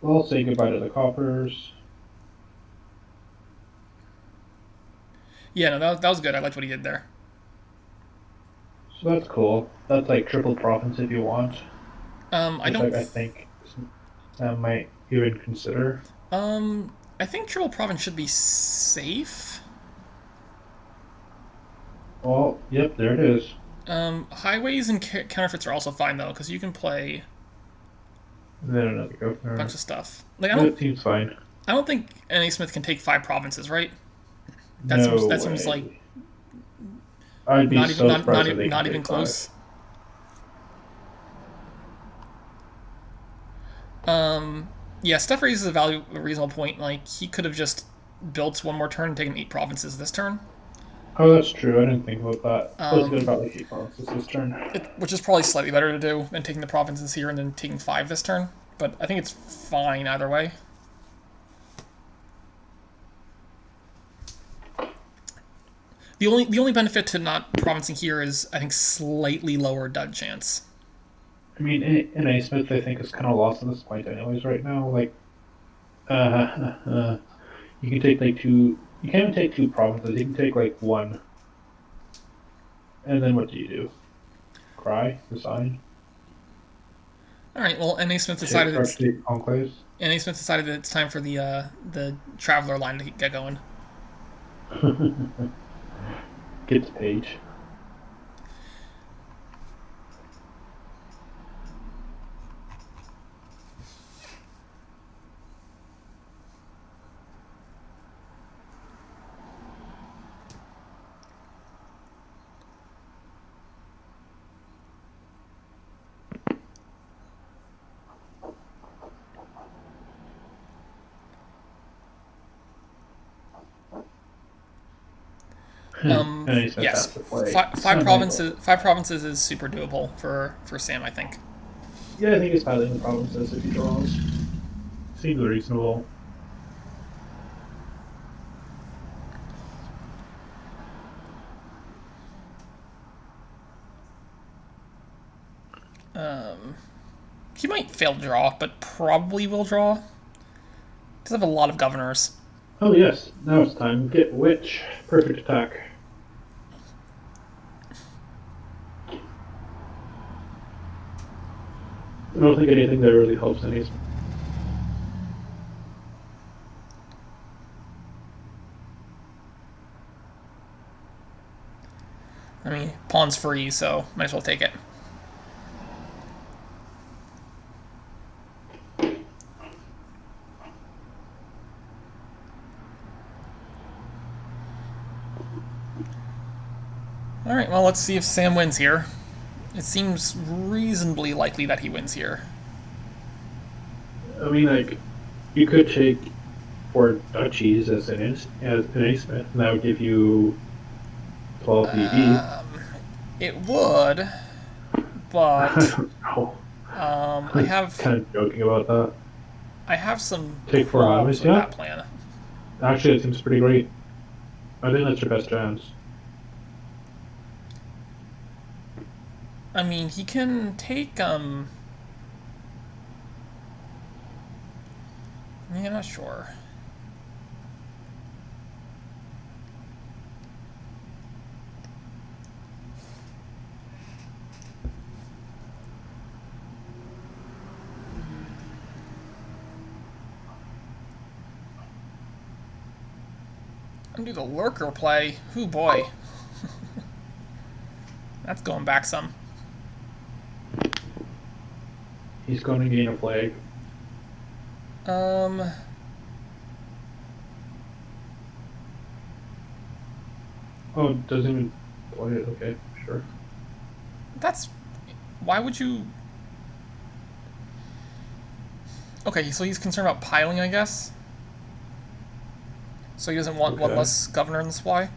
Well, I'll say goodbye to the coppers. Yeah, no, that was good. I liked what he did there. So that's cool. That's like triple province if you want, I which don't. I think Sam might even consider. I think Triple Province should be safe. Oh, yep, there it is. Highways and counterfeits are also fine though, because you can play And then another a bunch governor. of stuff. Like That seems fine. I don't think N.A. Smith can take 5 provinces, right? No That seems like way. I'd be so surprised if they can not even take five. close. Yeah, Steph raises a reasonable point. Like he could have just built one more turn and taken 8 provinces this turn, Oh, that's true. I didn't think about that. I was good about like 8 provinces this turn. which is probably slightly better to do than taking the provinces here and then taking 5 this turn. But I think it's fine either way. The only benefit to not provincing here is I think slightly lower dud chance. I mean, in A Smith, I think is kind of lost at this point, anyways. Right now, like, you can take like two. You can't even take two provinces. You can take like one, and then what do you do? Cry, resign, All right. Well, take or take conclaves. N.A. Smith decided that it's time for the traveler line to get going. Get the page. And A Smith Yes, has to play. five provinces is super doable for Sam, I think. Yeah, I think it's piling the provinces if he draws. Seems reasonable. He might fail to draw, but probably will draw. Does have a lot of governors. Oh yes, now it's time. Get witch. Perfect attack. I don't think anything there really helps any. I mean, pawn's free, so might as well take it. All right. Well, let's see if Sam wins here. It seems reasonably likely that he wins here. I mean, like, you could take four duchies as an ace smith, and that would give you 12 ED. It would, I but don't know. I have Kind of joking about that. some Take four problems highways, with yeah. that plan. Actually, it seems pretty great. I think that's your best chance. I mean, he can take I'm not sure. I'm gonna do the lurker play. Ooh boy. That's going back some. He's going to gain a flag. Um Oh, doesn't even play it. Okay, sure. that's why would you Okay, so he's concerned about piling, I guess. So he doesn't want one Okay. less governor in the supply.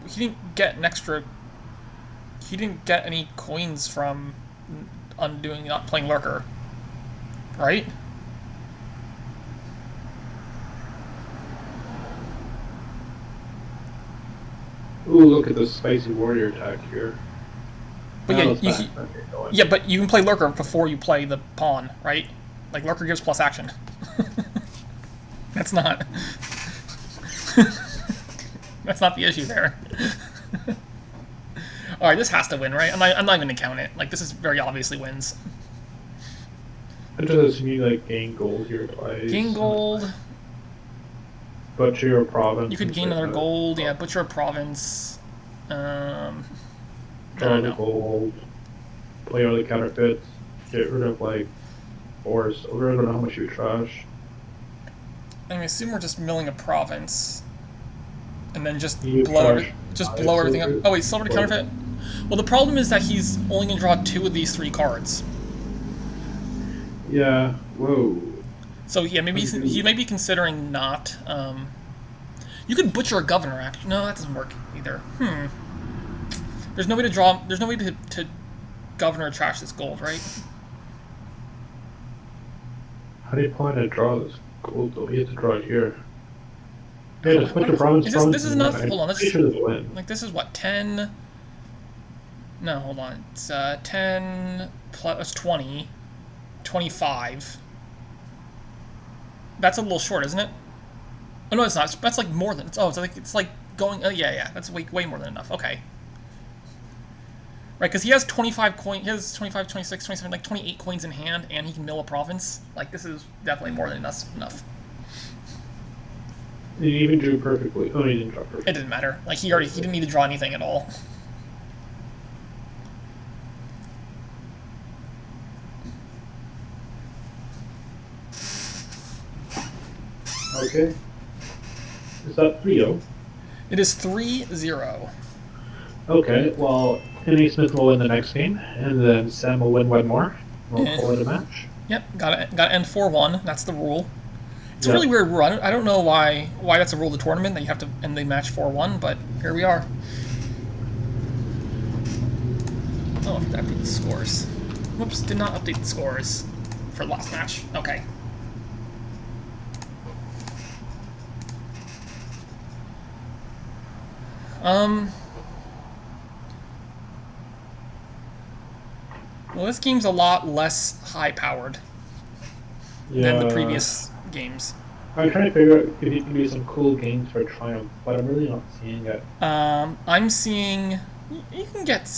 He didn't get an extra. He didn't get any coins from undoing not playing lurker, right? Ooh, look at this spicy warrior attack here. But Now yeah, it's back. Okay, going. yeah, but you can play lurker before you play the pawn, right? Like lurker gives plus action. That's not. That's not the issue there. All right, this has to win, right? I'm not even gonna count it. Like this is very obviously wins. I just assume you like gain gold here Gain twice, and gold. butcher your You province could and gain say another that. gold. Yeah, butcher a province. Um, I Draw don't the know. gold, play all the counterfeits, get rid of like ores. I don't know how much you trash. I assume we're just milling a province, and then You trash just five blow everything up. silver Oh wait, silver to or counterfeit. Well, the problem is that he's only gonna draw 2 of these 3 cards. yeah. Whoa. So yeah, How maybe do you he do? may be considering not. You could butcher a governor. Actually, no, that doesn't work either. There's no way to draw. There's no way to governor trash this gold, right? How do you plan to draw this gold though? You have to draw it here. Yeah, Oh, just put your province, is this province, this is and win. enough? I'm Hold on, pretty this sure this win. like this is what 10. No, hold on. It's 10 plus 20, 25. That's a little short, isn't it? Oh no, it's not. That's like more than. It's like going. Oh yeah, yeah. That's way more than enough. Okay. Right, because he has 25 coins. He has 25, 26, 27, like 28 coins in hand, and he can mill a province. Like this is definitely more than enough. You even drew perfectly. Oh, you didn't draw It perfectly. didn't matter. Like he didn't need to draw anything at all. Okay. Is that 3-0? It is 3-0. Okay, well, Smith will win the next game, and then Sam will win one more. We'll call it a match. Yep, gotta end 4-1. That's the rule. It's a Yep. really weird rule. I don't know why that's a rule of the tournament that you have to end the match 4-1, but here we are. Oh, I have to update the scores. Whoops, did not update the scores for the last match. Okay. Well, this game's a lot less high-powered than the Yeah. previous games. I'm trying to figure out if you can do some cool games for Triumph, but I'm really not seeing it. I'm seeing you can get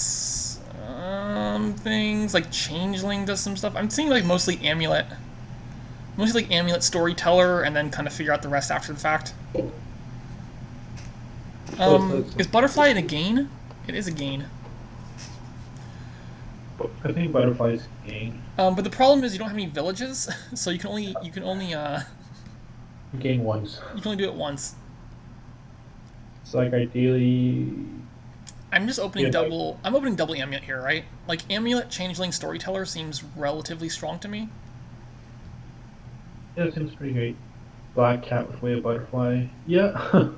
things like Changeling does some stuff. I'm seeing like mostly Amulet Storyteller, and then kind of figure out the rest after the fact. Is Butterfly a gain? It is a gain. I think Butterfly's gain. But the problem is you don't have any villages, so you can only Gain once. do it once. It's like ideally. I'm just opening Yeah, double. I'm opening double Amulet here, right? Like Amulet, Changeling, Storyteller seems relatively strong to me. Yeah, it seems pretty great. Black Cat with Way of Butterfly. Yeah.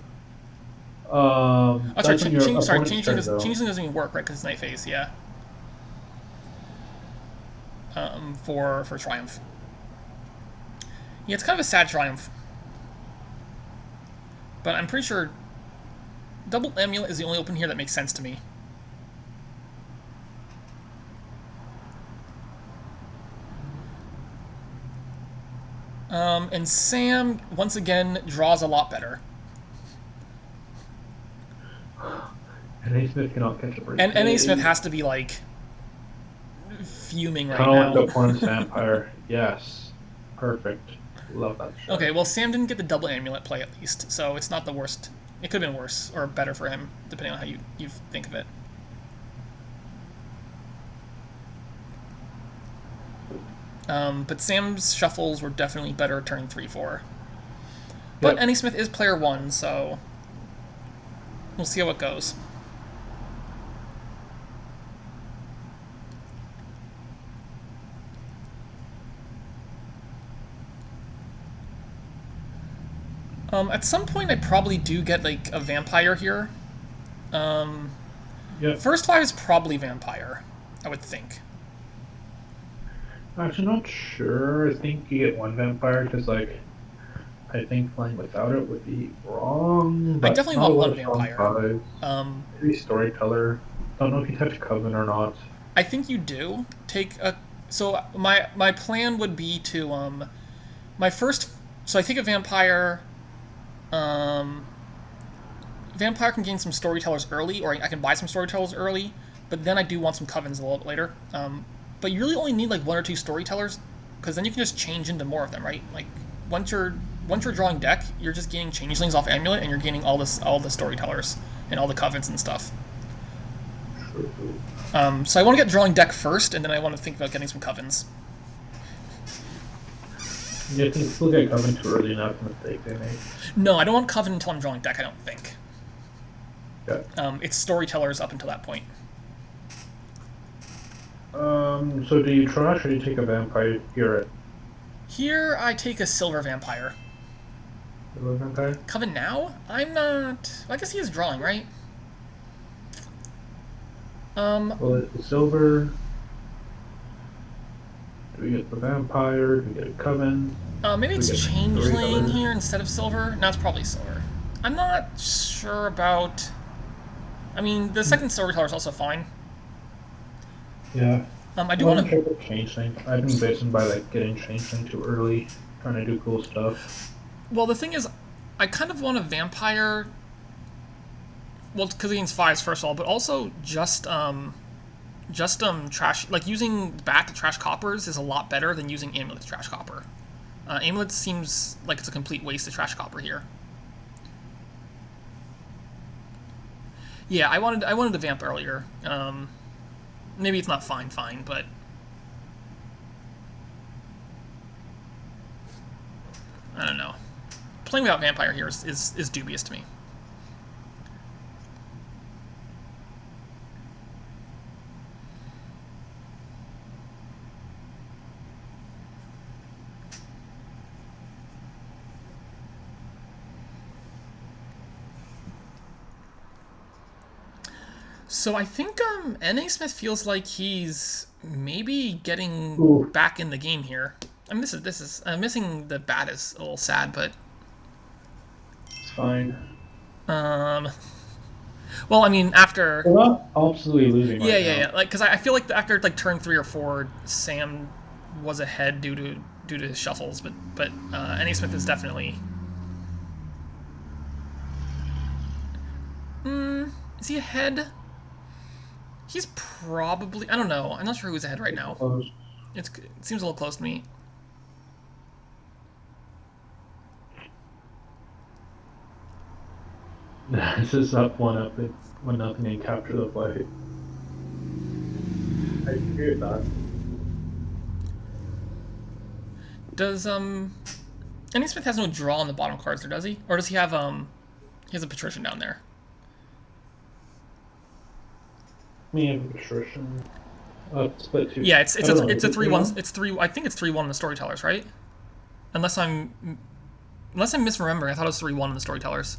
Oh, sorry, That's on your opponent's turn, though. Changeling doesn't even work, right? Because it's Night Phase, yeah. For Triumph. Yeah, it's kind of a sad Triumph. But I'm pretty sure double Amulet is the only open here that makes sense to me. And Sam, once again, draws a lot better. And Smith cannot catch a break. And N.A. Smith has to be, like, fuming right Calling the now. opponent's vampire. Yes. Perfect. Love that shit. Okay, well, Sam didn't get the double Amulet play at least, so it's not the worst. It could have been worse, or better for him, depending on how you think of it. But Sam's shuffles were definitely better turning 3-4. But Yep. N.A. Smith is player 1, so we'll see how it goes. At some point, I probably do get like a vampire here. Yep. First 5 is probably vampire, I would think. I'm actually not sure. I think you get one vampire because, like, I think playing without it would be wrong. I But definitely not want a lot one of strong vampire. fives. Maybe Storyteller. Don't know if you touch Coven or not. I think you do take a. So my plan would be to my first. So I take a vampire. Vampire can gain some storytellers early, or I can buy some storytellers early. But then I do want some covens a little bit later. But you really only need like 1 or 2 storytellers because then you can just change into more of them, right? Like once you're drawing deck, you're just gaining changelings off amulet, and you're gaining all the storytellers and all the covens and stuff. So I want to get drawing deck first, and then I want to think about getting some covens. You think still get coming too early enough mistake they make. No, I don't want coven until I'm drawing deck. I don't think. Yeah. It's storytellers up until that point. So do you trash or do you take a vampire here? Here I take a silver vampire. Silver vampire? Coven now? I'm not. I guess he is drawing, right? Well, it's silver. Do we get the vampire? Do we get a coven? Maybe it's changeling here instead of silver. No, it's probably silver. I'm not sure about. I mean, the second storyteller is also fine. Yeah. I do want to changeling. I've been bitten by like getting changeling too early, trying to do cool stuff. Well, the thing is, I kind of want a vampire. Well, because he gains 5s first of all, but also just trash. Like using bat to trash coppers is a lot better than using amulet to trash copper. Amulet seems like it's a complete waste to trash copper here. Yeah, I wanted the vamp earlier. Maybe it's not fine, but I don't know. Playing without vampire here is dubious to me. So I think nasmith feels like he's maybe getting back in the game here. I mean, this is missing the bat is a little sad, but it's fine. Well, I mean, after we're not absolutely losing. Yeah. Like, because I feel like after like turn 3 or 4, Sam was ahead due to his shuffles, but nasmith is definitely. Is he ahead? He's probably. I don't know. I'm not sure who's ahead right now. It seems a little close to me. This is up 1-0 and capture the play. I agree with that. Does nasmith has no draw on the bottom cards there, does he? Or does he have he has a patrician down there? Me and patrician. Split 2. Yeah, it's a 3-1. It's 3. I think it's 3-1 in the storytellers, right? Unless I'm misremembering. I thought it was 3-1 in the storytellers.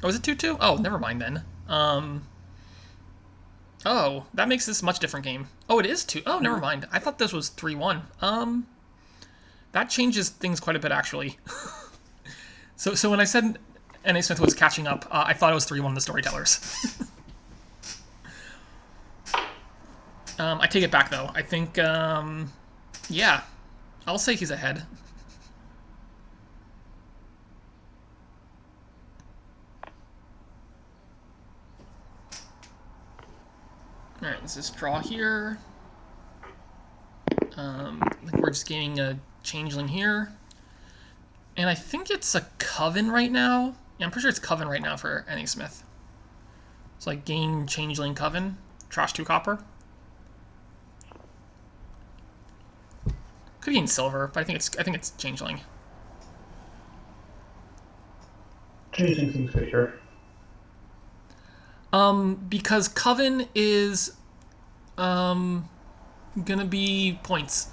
Oh, is it 2-2? Oh, never mind then. Oh, that makes this a much different game. Oh, it is 2. Oh, never mind. I thought this was 3-1. That changes things quite a bit, actually. So when I said nasmith was catching up, I thought it was 3-1 in the storytellers. I take it back, though. I think, yeah. I'll say he's ahead. Alright, let's just draw here. We're just gaining a changeling here. And I think it's a coven right now. Yeah, I'm pretty sure it's coven right now for nasmith. It's like gain changeling coven, trash 2 copper. Could gain silver, but I think it's changeling. Changeling seems good here. Because coven is gonna be points.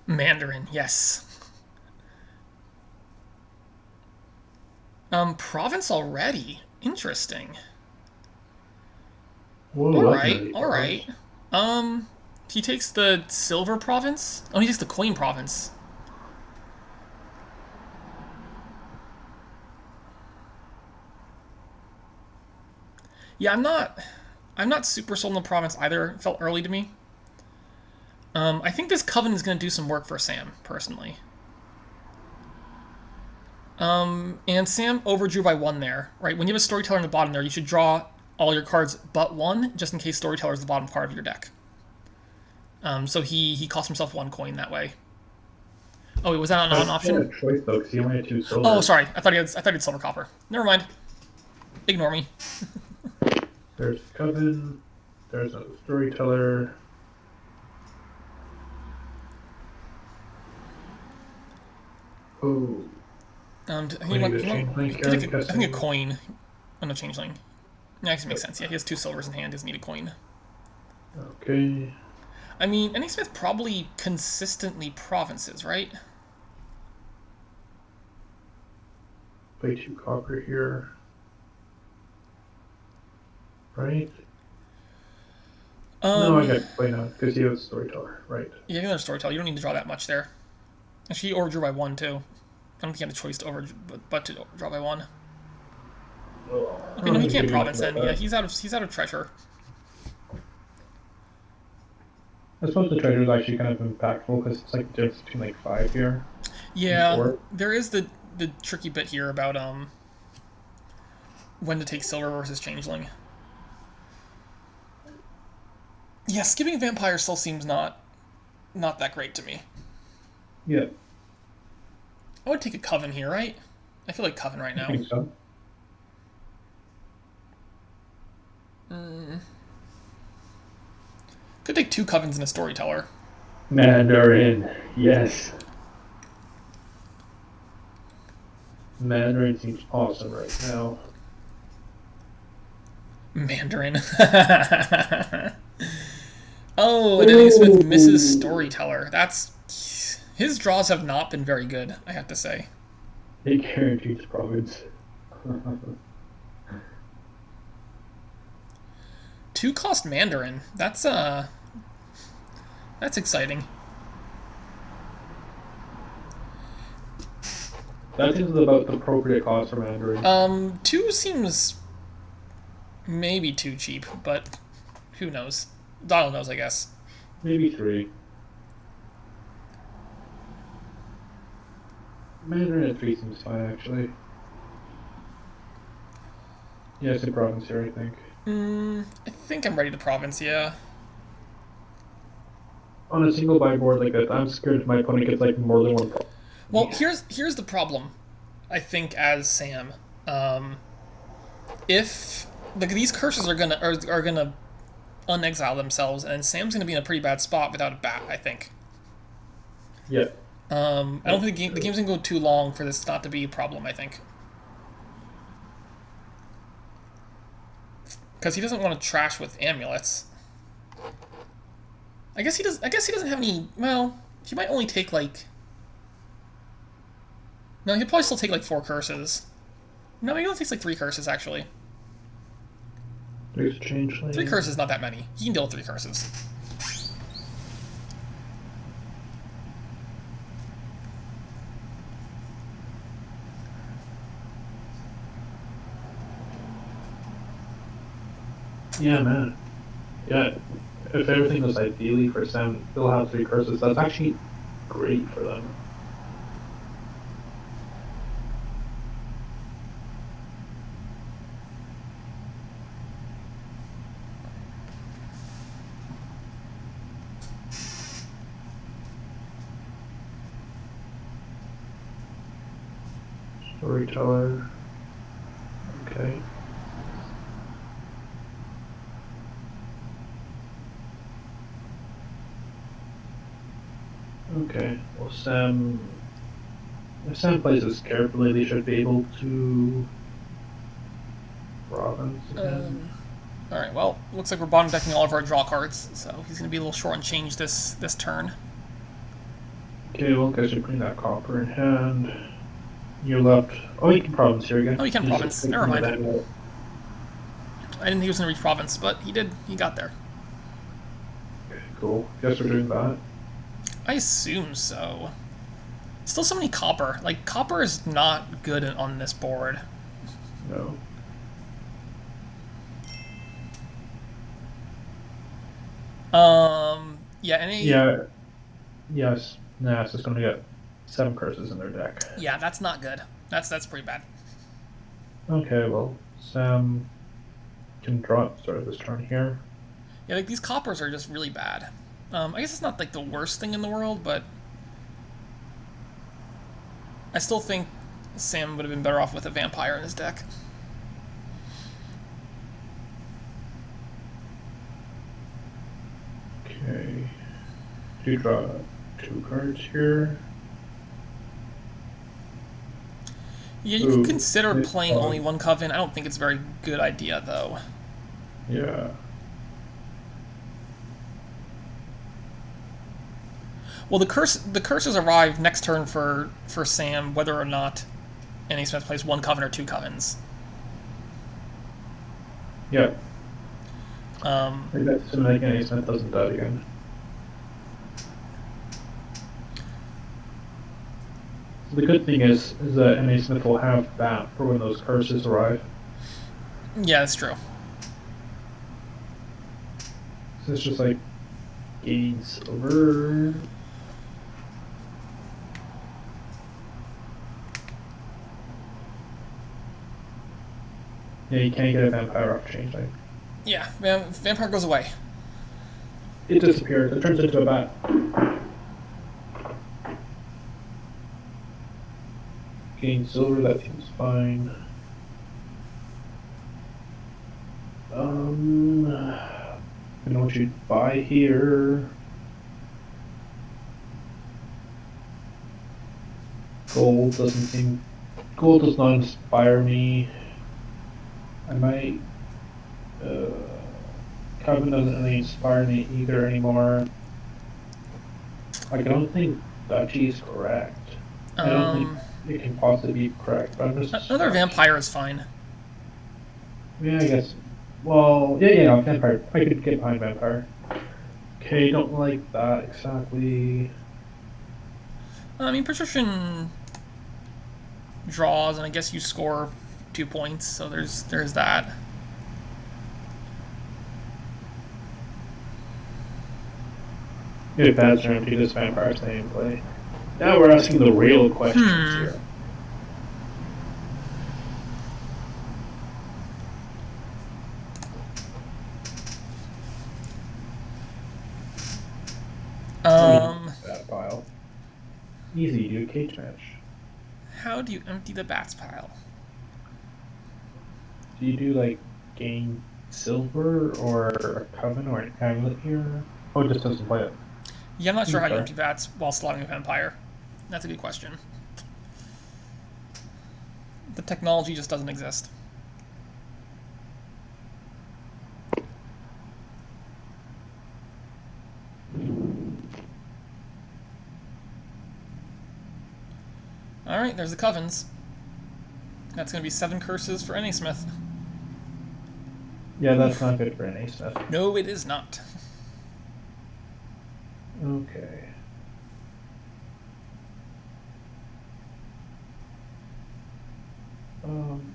Mandarin, yes. Province already. Interesting. Whoa, alright. He takes the silver province? Oh, he takes the coin province. Yeah, I'm not super sold on the province either. It felt early to me. I think this coven is going to do some work for Sam, personally. And Sam overdrew by 1 there, right? When you have a storyteller in the bottom there, you should draw all your cards but 1, just in case storyteller is the bottom part of your deck. So he cost himself 1 coin that way. Oh, wait, was that not an option? Yeah, choice though, because he only had 2 silvers. Oh, sorry. I thought he had silver copper. Never mind. Ignore me. There's coven. There's a storyteller. Oh. I think a coin. Oh, no, changeling. Yeah, actually makes sense. Yeah, he has 2 silvers in hand. Doesn't need a coin. Okay. I mean, NaSmith probably consistently provinces, right? Play 2 copper here. Right? No, I got to play now, because he has storyteller, right? Yeah, another storyteller. You don't need to draw that much there. Actually, he overdrew by 1, too. I don't think he had a choice to but to draw by 1. Okay, no, he can't province then. Yeah, he's out of treasure. I suppose the treasure is actually kind of impactful because it's like just between like 5 here. Yeah, there is the tricky bit here about when to take silver versus changeling. Yeah, skipping vampire still seems not that great to me. Yeah. I would take a coven here, right? I feel like coven right now. I think so. Could take 2 covens and a storyteller. Mandarin, yes. Mandarin seems awesome right now. Mandarin. Oh, Denny Smith misses storyteller. That's his draws have not been very good, I have to say. He guarantees province. 2 cost Mandarin. That's exciting. That seems about the appropriate cost for Mandarin. 2 seems maybe too cheap, but who knows? Donald knows, I guess. Maybe 3. Mandarin at 3 seems fine, actually. Yeah, it's a province here, I think. I think I'm ready to province, yeah. On a single buy board like that, I'm scared my opponent gets like more than 1 province. Well, here's the problem, I think, as Sam. If these curses are gonna unexile themselves, and Sam's gonna be in a pretty bad spot without a bat, I think. Yeah. I don't think the game's gonna go too long for this not to be a problem, I think. Because he doesn't want to trash with amulets. I guess he doesn't have any. Well, he might only take like. No, he'll probably still take like 4 curses. No, he only takes like 3 curses actually. There's changeling. 3 curses, not that many. He can deal with 3 curses. Yeah, man. Yeah, if everything was ideally for Sam, they'll have 3 curses. That's actually great for them. Storyteller. Okay. Okay. Well, if Sam plays this carefully, they should be able to province again. Alright, well, looks like we're bottom decking all of our draw cards, so he's going to be a little short on change this turn. Okay, well, guys should bring that copper in hand. You're left. Oh, you can province here again. Oh, you can province. Never mind. I didn't think he was going to reach province, but he did. He got there. Okay, cool. Guess we're doing that. I assume so. Still so many copper. Like, copper is not good on this board. No. Yeah, any. Yeah, yes. Nah, it's just gonna get 7 curses in their deck. Yeah, that's not good. That's pretty bad. Okay, well, Sam can draw at the start of this turn here. Yeah, like these coppers are just really bad. I guess it's not like the worst thing in the world, but I still think Sam would have been better off with a vampire in his deck. Okay. Do draw 2 cards here. Yeah, you could Ooh, consider nice playing only dog. one coven. I don't think it's a very good idea though. Yeah. Well, the curses arrive next turn for Sam, whether or not NA Smith plays one coven or two covens. Yeah. Um, I guess assuming like any Smith doesn't die again. So the good thing is that NA Smith will have that for when those curses arrive. yeah, that's true. So it's just like gain silver. Yeah, you can't get a vampire off changeling. Yeah, vampire goes away. It disappears. It turns into a bat. Gain silver, that seems fine. I know what you'd buy here. Gold doesn't seem. Gold does not inspire me. I might. Uh, Coven doesn't really inspire me either anymore. Like, I don't think Duchy is correct. I don't think Um, it can possibly be correct, but I'm just. Another vampire is fine. Yeah, I guess. Well, yeah, vampire. I could get behind vampire. Okay, don't like that exactly. I mean, patrician draws, and I guess you score 2 points. So there's that. If that's empty, this vampire stay in play. Now we're asking the real questions here. Um, That pile. Easy, do a cage match. how do you empty the bats pile? Do you do like gain silver or a coven or an amulet here? Oh, it just doesn't play it. Yeah, I'm not sure how you Sorry. empty bats while slotting a vampire. That's a good question. The technology just doesn't exist. Alright, there's the covens. That's going to be 7 curses for NA Smith. Yeah, that's not good for an ace Smith. No, it is not. Okay. Um.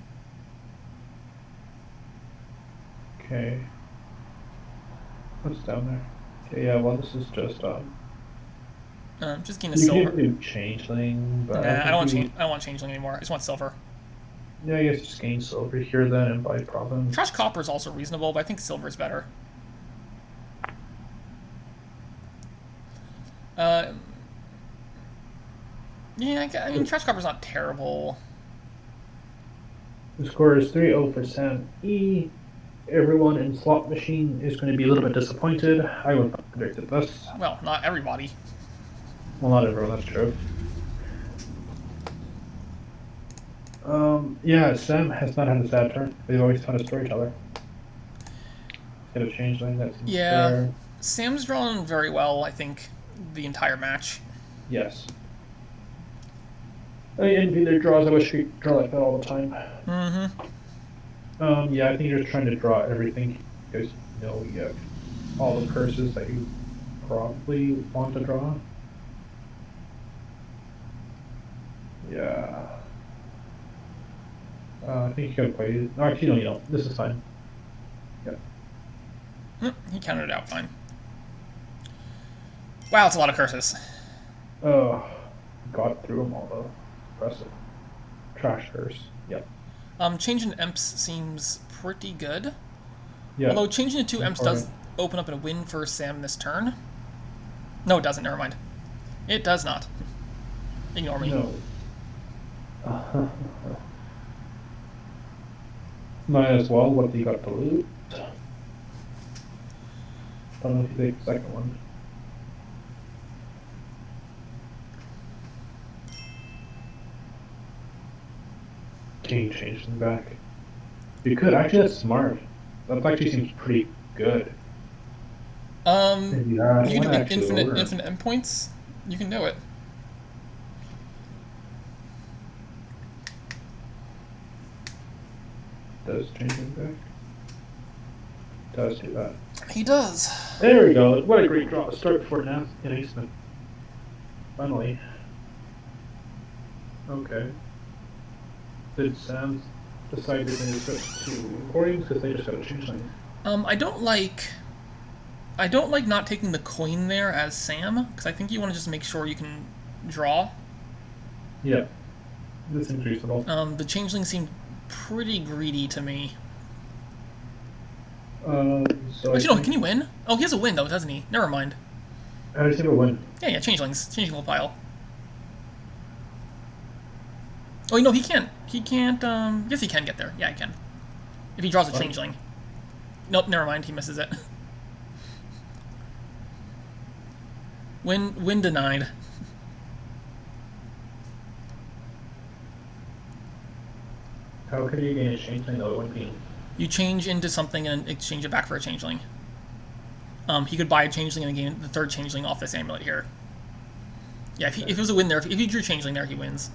Okay. What's down there? Okay, yeah, well, this is just Just gain a you silver. could do changeling, but Nah, I I don't think you. want changeling anymore. I just want silver. Yeah, I guess just gain silver here then and buy province. Trash copper is also reasonable, but I think silver is better. Uh, yeah, I mean, trash copper is not terrible. The score is 3-0 for SameE. Everyone in slot machine is going to be a little bit disappointed. I would have predicted this. Well, not everybody. Well, not everyone, that's true. Yeah, Sam has not had a sad turn. They've always had a storyteller. Get a changeling, that seems Yeah, fair. Sam's drawn very well, I think, the entire match. Yes. I envy their draws. I wish we could draw like that all the time. Yeah, I think you're just trying to draw everything because you know you have all the curses that you probably want to draw. Yeah. I think you gotta play. No, actually, no, you don't. This is fine. Yeah. He counted it out fine. Wow, that's a lot of curses. Oh, got through them all though. Impressive. Trash curse. Yep. Changing to imps seems pretty good. Yeah. Although changing to two imps does Important. open up a win for Sam this turn. No, it doesn't. Never mind. It does not. Ignore me. No. Might as well. What do you got to lose? Don't know if you take the second one. Can you change them back? You could. Actually, that's smart. That actually seems pretty good. Maybe I You want can to do actually order infinite them. endpoints. You can do it. Does change them back? Does do that. He does. There we go. What a great draw. Start for now. Nasmith. Finally. Okay. Did Sam decide they're going to switch to recordings because they just got to change things? I don't like. I don't like not taking the coin there as Sam because I think you want to just make sure you can draw. Yeah. This seems reasonable. The changeling seemed pretty greedy to me. So Actually, no. Can you win? Oh, he has a win though, doesn't he? Never mind. How does he win? Yeah, changelings. Changeling will pile. Oh, no, he can't. He can't. Yes, he can get there. Yeah, he can. If he draws a What? changeling. Nope, never mind. He misses it. Win denied. How could you gain a changeling though? It wouldn't be. You change into something and exchange it back for a changeling. He could buy a changeling and gain the third changeling off this amulet here. Yeah, if it was a win there, if he drew changeling there, he wins.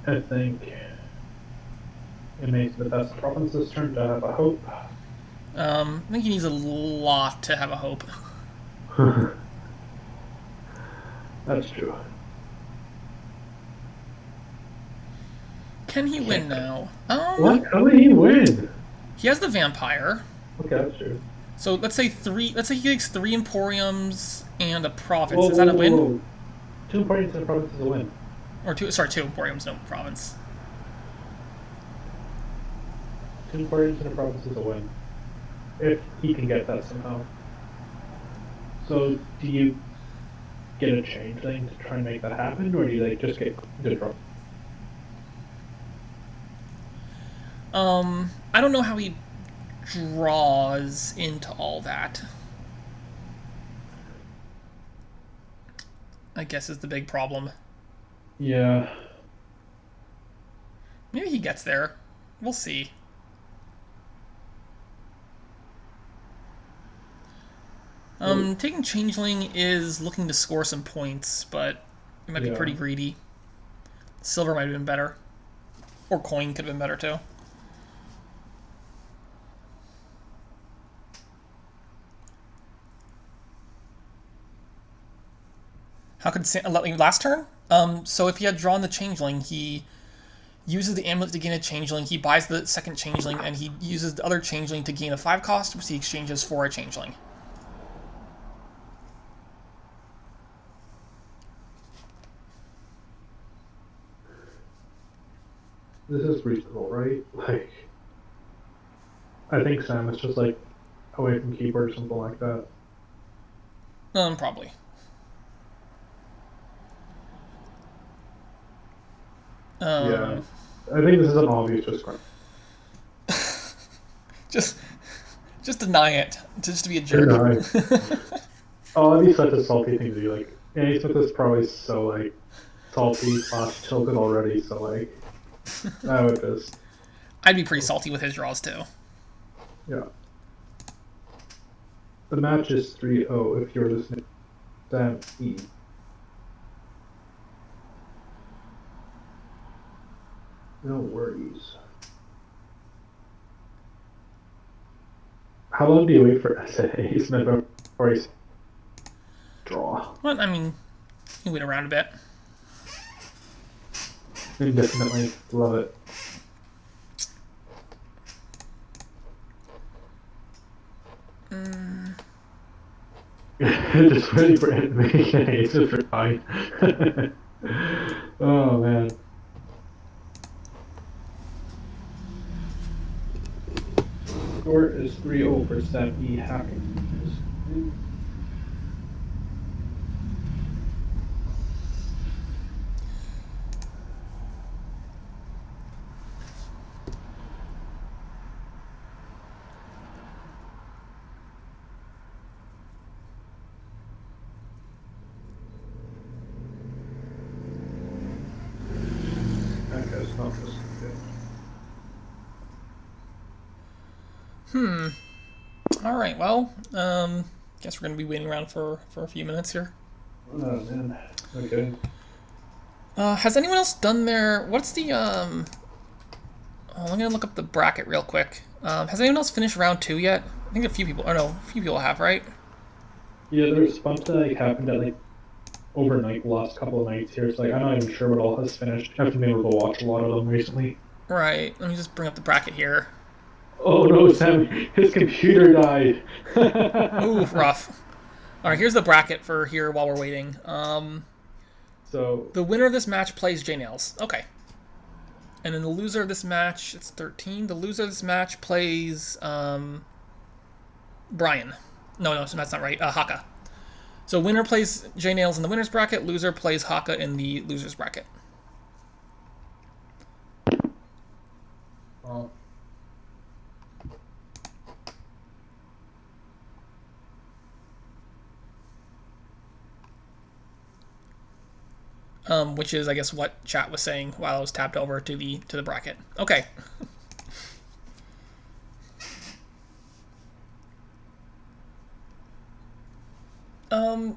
I think it makes the best province this turn to have a hope. I think he needs a lot to have a hope. That's true. Can he win now? What? How did he win? He has the vampire. Okay, that's true. So let's say three. Let's say he takes 3 Emporiums and a province. Is that a win? Whoa. 2 Emporiums and a province is a win. Or two? Sorry, 2 Emporiums, no province. 2 Emporiums and a province is a win. If he can get that somehow. So, do you get a changeling to try and make that happen, or do you just get the draw? I don't know how he draws into all that. I guess is the big problem. Yeah. Maybe he gets there. We'll see. Taking Changeling is looking to score some points, but it might be pretty greedy. Silver might have been better. Or coin could have been better too. How could last turn? So if he had drawn the Changeling, he uses the amulet to gain a Changeling, he buys the second Changeling, and he uses the other Changeling to gain a 5 cost, which he exchanges for a Changeling. This is reasonable, right? I think Sam is just away from keyboard or something like that. Probably. Yeah. I think this is an obvious discard. Just deny it, just to be a jerk. Oh, that'd be such a salty thing to do. Smith is probably so salty / tilted already. So I would just. I'd be pretty salty with his draws too. Yeah. The match is 3-0 if you're listening to SameE. No worries. How long do you wait for Smith before he draw? Well, I mean, you wait around a bit. Indefinitely. Love it. Just waiting for it to make an ace for fine. Oh man. Score is 3-0 for SameE hacking. That guy's not this good. All right. Well, guess we're gonna be waiting around for a few minutes here. Oh man. Okay. Has anyone else done their? What's the Oh, I'm gonna look up the bracket real quick. Has anyone else finished round 2 yet? I think a few people. Oh no, a few people have, right? Yeah, there's bumps that like happened at like overnight the last couple of nights here, so like I'm not even sure what all has finished. I haven't been able to watch a lot of them recently. Right. Let me just bring up the bracket here. Oh no, Sam, his computer died. Ooh, rough. All right, here's the bracket for here while we're waiting. So The winner of this match plays J Nails. Okay. And then the loser of this match, it's 13. The loser of this match plays Brian. No, that's not right. Haka. So winner plays J Nails in the winner's bracket. Loser plays Haka in the loser's bracket. oh. Which is, I guess, what chat was saying while I was tapped over to the bracket. Okay.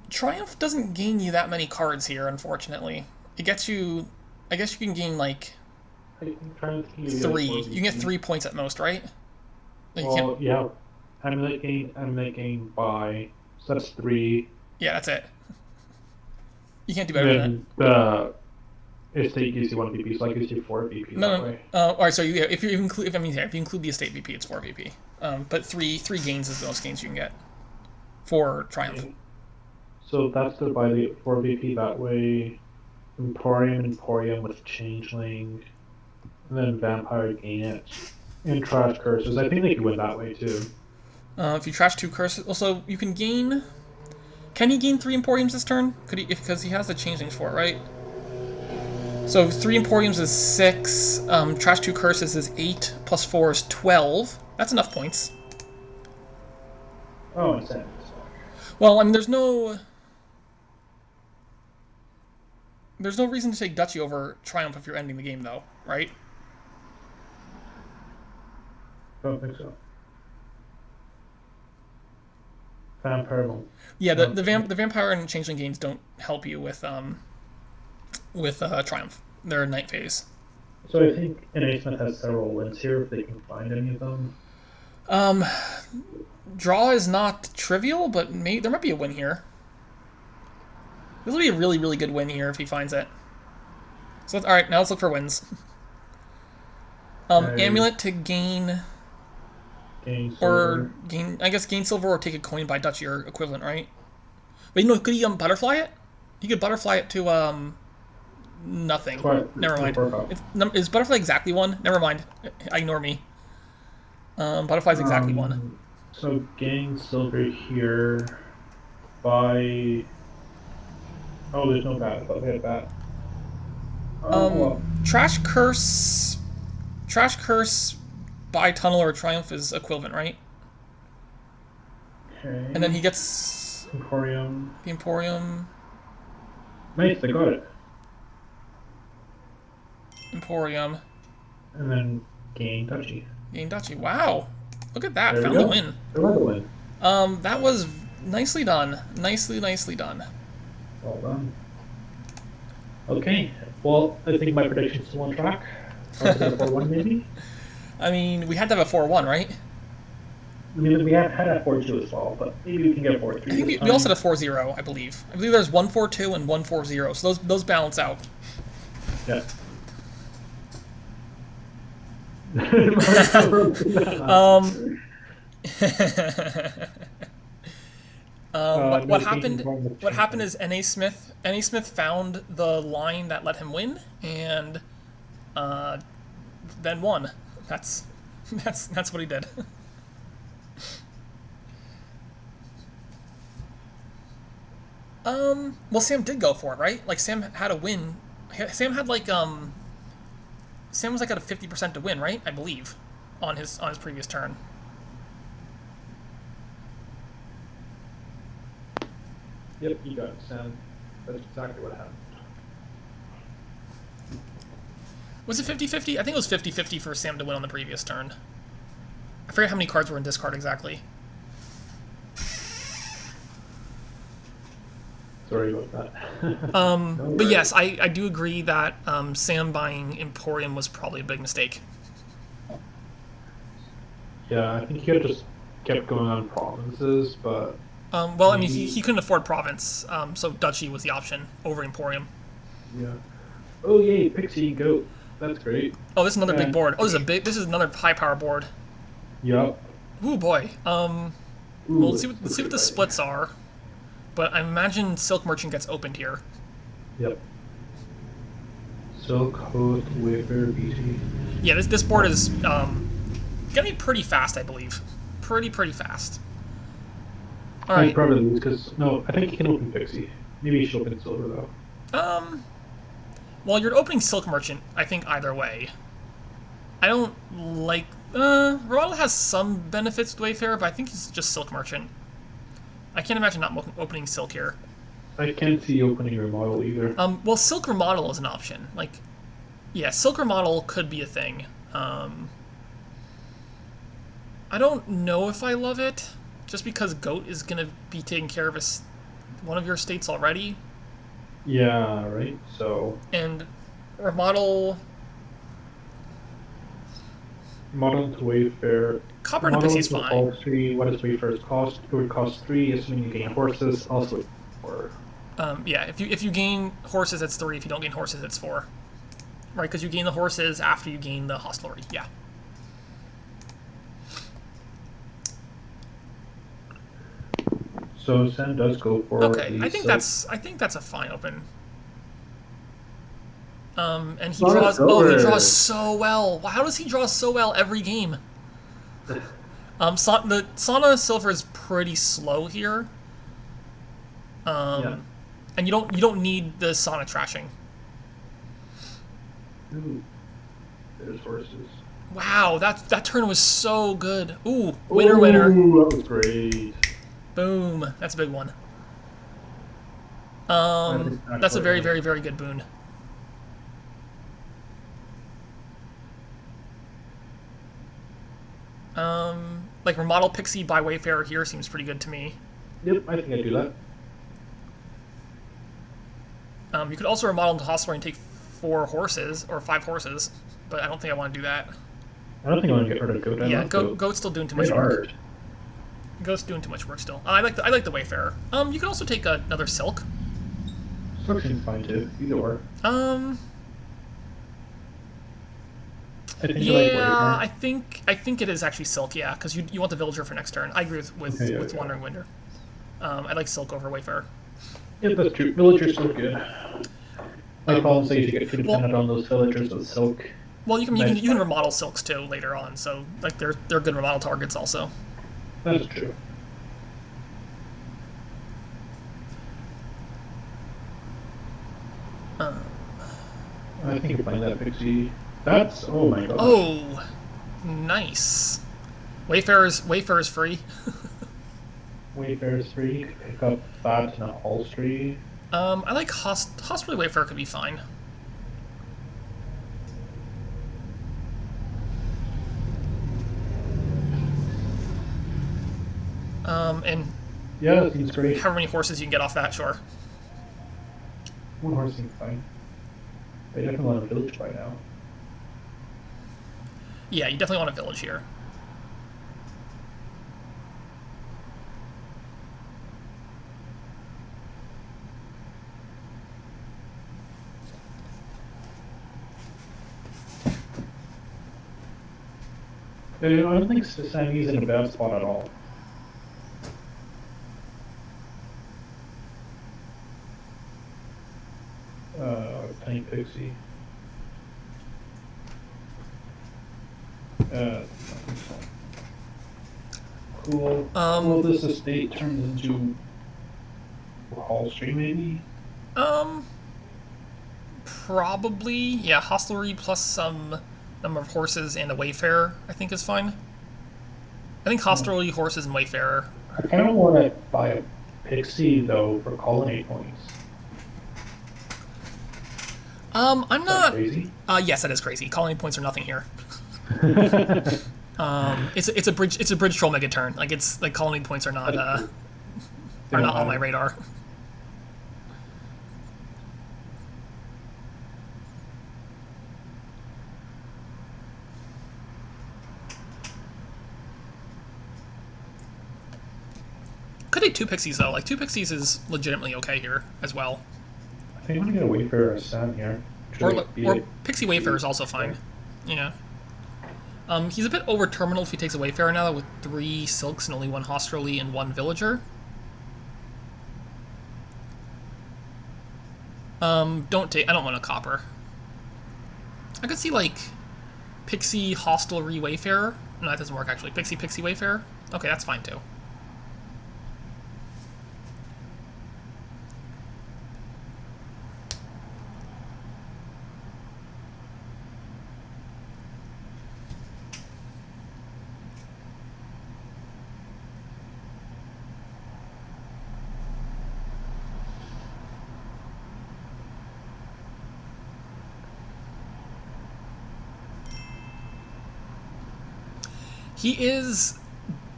Triumph doesn't gain you that many cards here, unfortunately. It gets you. I guess you can gain like I'm trying to think 3. You can get 3 points at most, right? Like, well, yeah. I'm making by so that's 3. Yeah, that's it. You can't do better than that. Then the estate gives you 1 VP, so I gives you 4 VP that way. All right. So if you include, if you include the estate VP, it's 4 VP. But three gains is the most gains you can get for Triumph. Okay. So that's the by the 4 VP that way. Emporium with Changeling, and then Vampire gain it, and Trash Curses. I think they could win that way too. If you trash 2 curses, also you can gain. Can he gain 3 Emporiums this turn? Could he? Because he has the Changelings for it, right? So 3 Emporiums is 6. Trash 2 curses is 8. Plus 4 is 12. That's enough points. Oh, it's that. Well, I mean, there's no reason to take Duchy over Triumph if you're ending the game, though, right? I don't think so. Vampire won't. Yeah, the Vampire and Changeling gains don't help you with Triumph. They're night phase. So I think Nasmith has several wins here if they can find any of them. Draw is not trivial, but there might be a win here. This will be a really, really good win here if he finds it. So all right, now let's look for wins. Amulet to gain Silver. I guess gain silver or take a coin by Duchy or equivalent, right? But could he butterfly it? He could butterfly it to nothing. Never mind. Is butterfly exactly 1? Never mind. Ignore me. Butterfly's exactly 1. So gain silver here by. Oh, there's no bat. I thought they had bat. Trash curse by tunnel or triumph is equivalent, right? Okay. And then he gets Emporium. the Emporium. Nice, they got it. Emporium. And then gain Duchy. Gain Duchy. Wow. Look at that. There Found the win. Another win. That was nicely done. Nicely done. Well done. Okay. Well, I think my prediction's still on track. 4-1 maybe? I mean, we had to have a 4-1, right? I mean, we had a 4-2 as well, but maybe we can get a 4-3. I think we also had a 4-0, I believe. I believe there's 1-4-2 and 1-4-0, so those balance out. Yeah. What Notifications happened? wrong with What happened changing. is NA Smith found the line that let him win, and uh, then won. That's that's what he did. Well, Sam did go for it, right? Like Sam had a win. Sam had like Sam was like at a 50% to win, right? I believe, on his previous turn. Yep, you got it, Sam. That's exactly what happened. Was it 50-50? I think it was 50-50 for Sam to win on the previous turn. I forget how many cards were in discard exactly. Sorry about that. No But worries. yes, I do agree that Sam buying Emporium was probably a big mistake. Yeah, I think he could have just kept going on provinces, but Well, I mean, he maybe, couldn't afford Province, so Duchy was the option over Emporium. yeah. Oh, yay, Pixie Goat. That's great. Oh, this is another big And, board. Oh, this is another high power board. yep. Ooh boy. Well, Ooh, let's looks see what the exciting. splits are. But I imagine Silk Merchant gets opened here. Yep. Silk, Host, Wayfair, BT. Yeah, this board is gonna be pretty fast, I believe. Pretty fast. All I right. probably lose because, no, I think he can open Pixie. Maybe he should open Silver, though. Well, you're opening Silk Merchant. I think either way. I don't like. Ronald has some benefits with Wayfarer, but I think he's just Silk Merchant. I can't imagine not opening Silk here. I can't see opening your model either. Well, Silk Remodel is an option. Like, yeah, Silk Remodel could be a thing. I don't know if I love it, just because Goat is gonna be taking care of one of your states already, Yeah, right. So, and Remodel model to Wayfair. Copper and Model Pixie's to fine. all three. What is Wayfair's cost? It would cost 3, assuming you gain horses. Also, 4. Yeah, if you gain horses, it's 3. If you don't gain horses, it's 4. Right, because you gain the horses after you gain the hostelry. Yeah. So Sam does go for Okay, a silk. I think that's a fine open. And he Lot of draws. Oh, he draws silver. so well. How does he draw so well every game? The Sana Silver is pretty slow here, Yeah. and you don't need the Sana trashing. Ooh, there's horses. Wow, that turn was so good. Ooh, winner. Oh, that was great. Boom. That's a big one. I think that's That's a what I mean. very good boon. Like remodel Pixie by Wayfarer here seems pretty good to me. Yep, I think I do that. You could also remodel into Hostler and take 4 horses or 5 horses, but I don't think I want to do that. I don't think I want to get rid of goat. I Yeah, love goat. Goat's still doing too Great much work. art. Goat's doing too much work still. I like the Wayfarer. You could also take another Silk. Silk seems fine too. Either or. Um, I think I like yeah, Wayfair. I think it is actually Silk. Yeah, because you want the Villager for next turn. I agree Okay, yeah, with yeah. Wandering Winder. I like Silk over Wayfarer. Yeah, that's true. Villagers still good. My problem says you get too Well, dependent on those villagers with silk. well, Nice. you can remodel Silks too later on. So like they're good remodel targets also. That's true. I think you're playing that pixie. That's, oh my gosh. Oh, nice. Wayfarer's free. Wayfarer's 3. You could pick up that and a upholstery. I like Hospital Wayfarer could be fine. And Yeah, that seems great. however many horses you can get off that, sure. One horse seems fine. They definitely want a village by now. Yeah, you definitely want a village here. I don't think SameE's in a bad spot at all. Tiny Pixie. Cool. Well, this estate turns into Hall Street, maybe? Probably. Yeah, hostelry plus some number of horses and a wayfarer, I think is fine. I think hostelry, horses, and wayfarer. I kind of want to buy a Pixie, though, for colony points. I'm not. Crazy? Yes, that is crazy. Colony points are nothing here. It's a bridge troll mega turn. Like it's like colony points are not on my radar. Could take two pixies though. Like two pixies is legitimately okay here as well. I think I'm gonna get a Wayfarer Sam here. Or Pixie Wayfarer is also fine. Yeah. He's a bit over terminal if he takes a Wayfarer now with 3 silks and only 1 hostelry and 1 villager. I don't want a copper. I could see like Pixie Hostelry Wayfarer. No, that doesn't work actually. Pixie Wayfarer. Okay, that's fine too. He is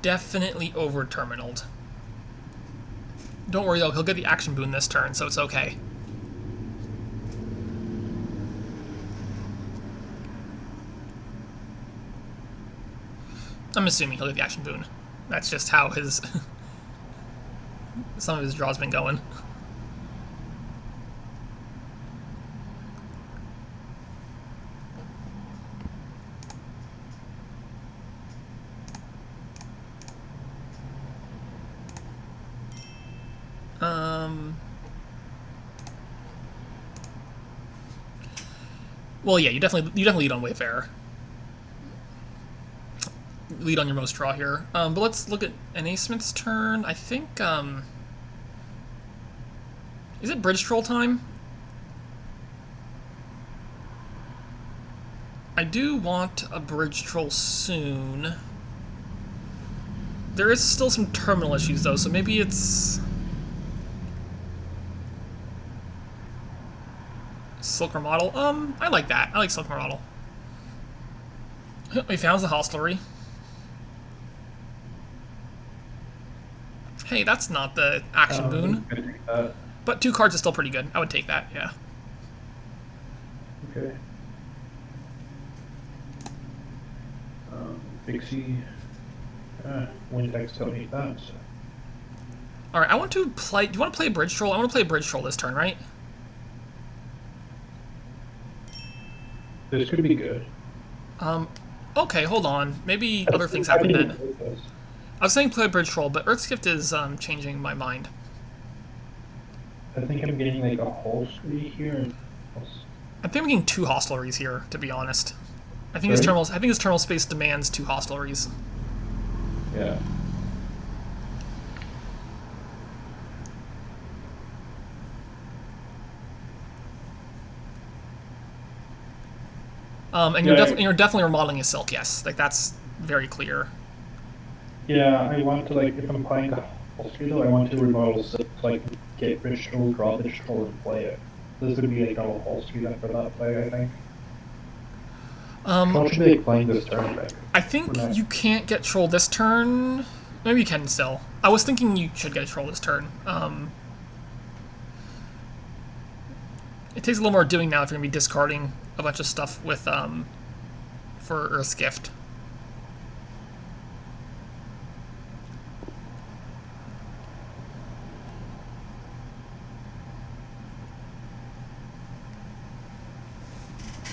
definitely over-terminaled. Don't worry though, he'll get the action boon this turn, so it's okay. I'm assuming he'll get the action boon. That's just how his some of his draws been going. Well, yeah, you definitely lead on Wayfarer. Lead on your most draw here. But let's look at an Nasmith's turn. I think is it Bridge Troll time? I do want a Bridge Troll soon. There is still some terminal issues though, so maybe it's Silker Model. I like that. I like Silker Model. We found the hostelry. Hey, that's not the action boon. But 2 cards is still pretty good. I would take that, yeah. Okay. Pixie. Windex don't need that. So. Alright, I want to play... Do you want to play a Bridge Troll? I want to play a Bridge Troll this turn, right? This could be good. Okay, hold on. Maybe other things happen then. I was saying play a Bridge Troll, but Earthskift is changing my mind. I think I'm getting like a hostelry here. I think I'm getting 2 hostelries here, to be honest. I think his terminal space demands 2 hostelries. Yeah. And you're definitely remodeling his silk, yes. Like that's very clear. Yeah, I want to like if I'm playing the hostelry though, I want to remodel silk so I can get Bridge Troll, draw Bridge Troll, and play it. This is gonna be like a hostelry then for that play, I think. How should they playing this turn? Like, I think you can't get Troll this turn. Maybe you can still. I was thinking you should get a Troll this turn. It takes a little more doing now if you're gonna be discarding a bunch of stuff with for Earth's Gift.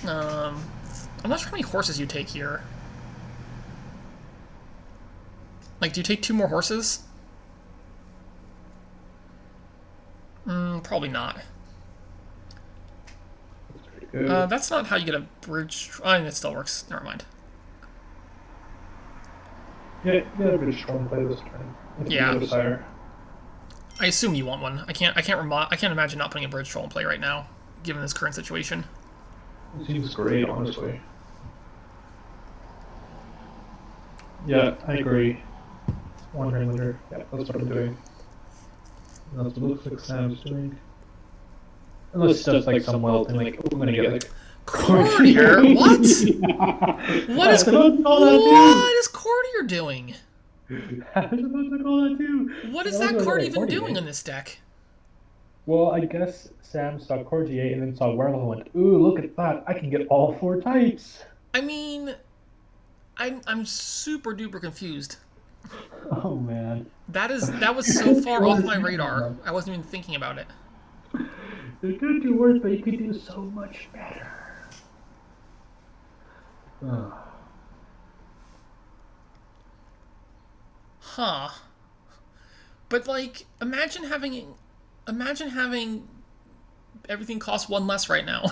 I'm not sure how many horses you take here. Like, do you take 2 more horses? Probably not. That's pretty good. That's not how you get a bridge. I mean, it still works. Never mind. Yeah, you got a bridge troll in play this turn. If you Yeah. go to Sire. I assume you want one. I can't imagine not putting a bridge troll in play right now, given this current situation. It seems great, honestly. Yeah, I agree. One turn later. Yeah, that's what I'm doing. And that's what it looks like Sam's doing. Unless it's just like some wild thing, like, oh, I'm gonna get like Courtier? What? What is Courtier doing? I was about to call that too. What is that card even doing in this deck? Well, I guess Sam saw Courtier and then saw Werewolf and went, ooh, look at that. I can get all 4 types. I mean, I'm super duper confused. Oh, man. That was so far off my radar. I wasn't even thinking about it. You could do worse, but you could do so much better. Huh. But like, imagine having everything cost 1 less right now.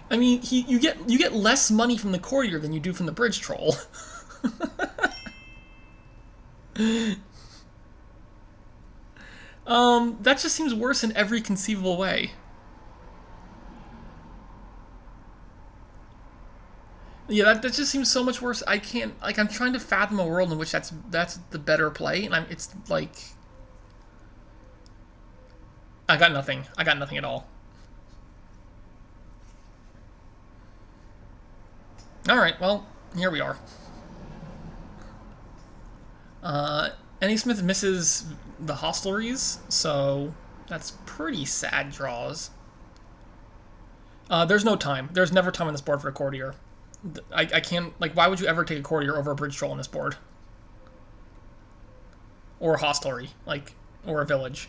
I mean, you get less money from the courtier than you do from the bridge troll. That just seems worse in every conceivable way. Yeah, that just seems so much worse. I can't, like, I'm trying to fathom a world in which that's the better play, and it's like, I got nothing. I got nothing at all. All right, well, here we are. Nasmith misses the hostelries, so that's pretty sad draws. There's no time. There's never time on this board for a courtier. I can't, like, why would you ever take a courtier over a bridge troll on this board? Or a hostelry, like, or a village.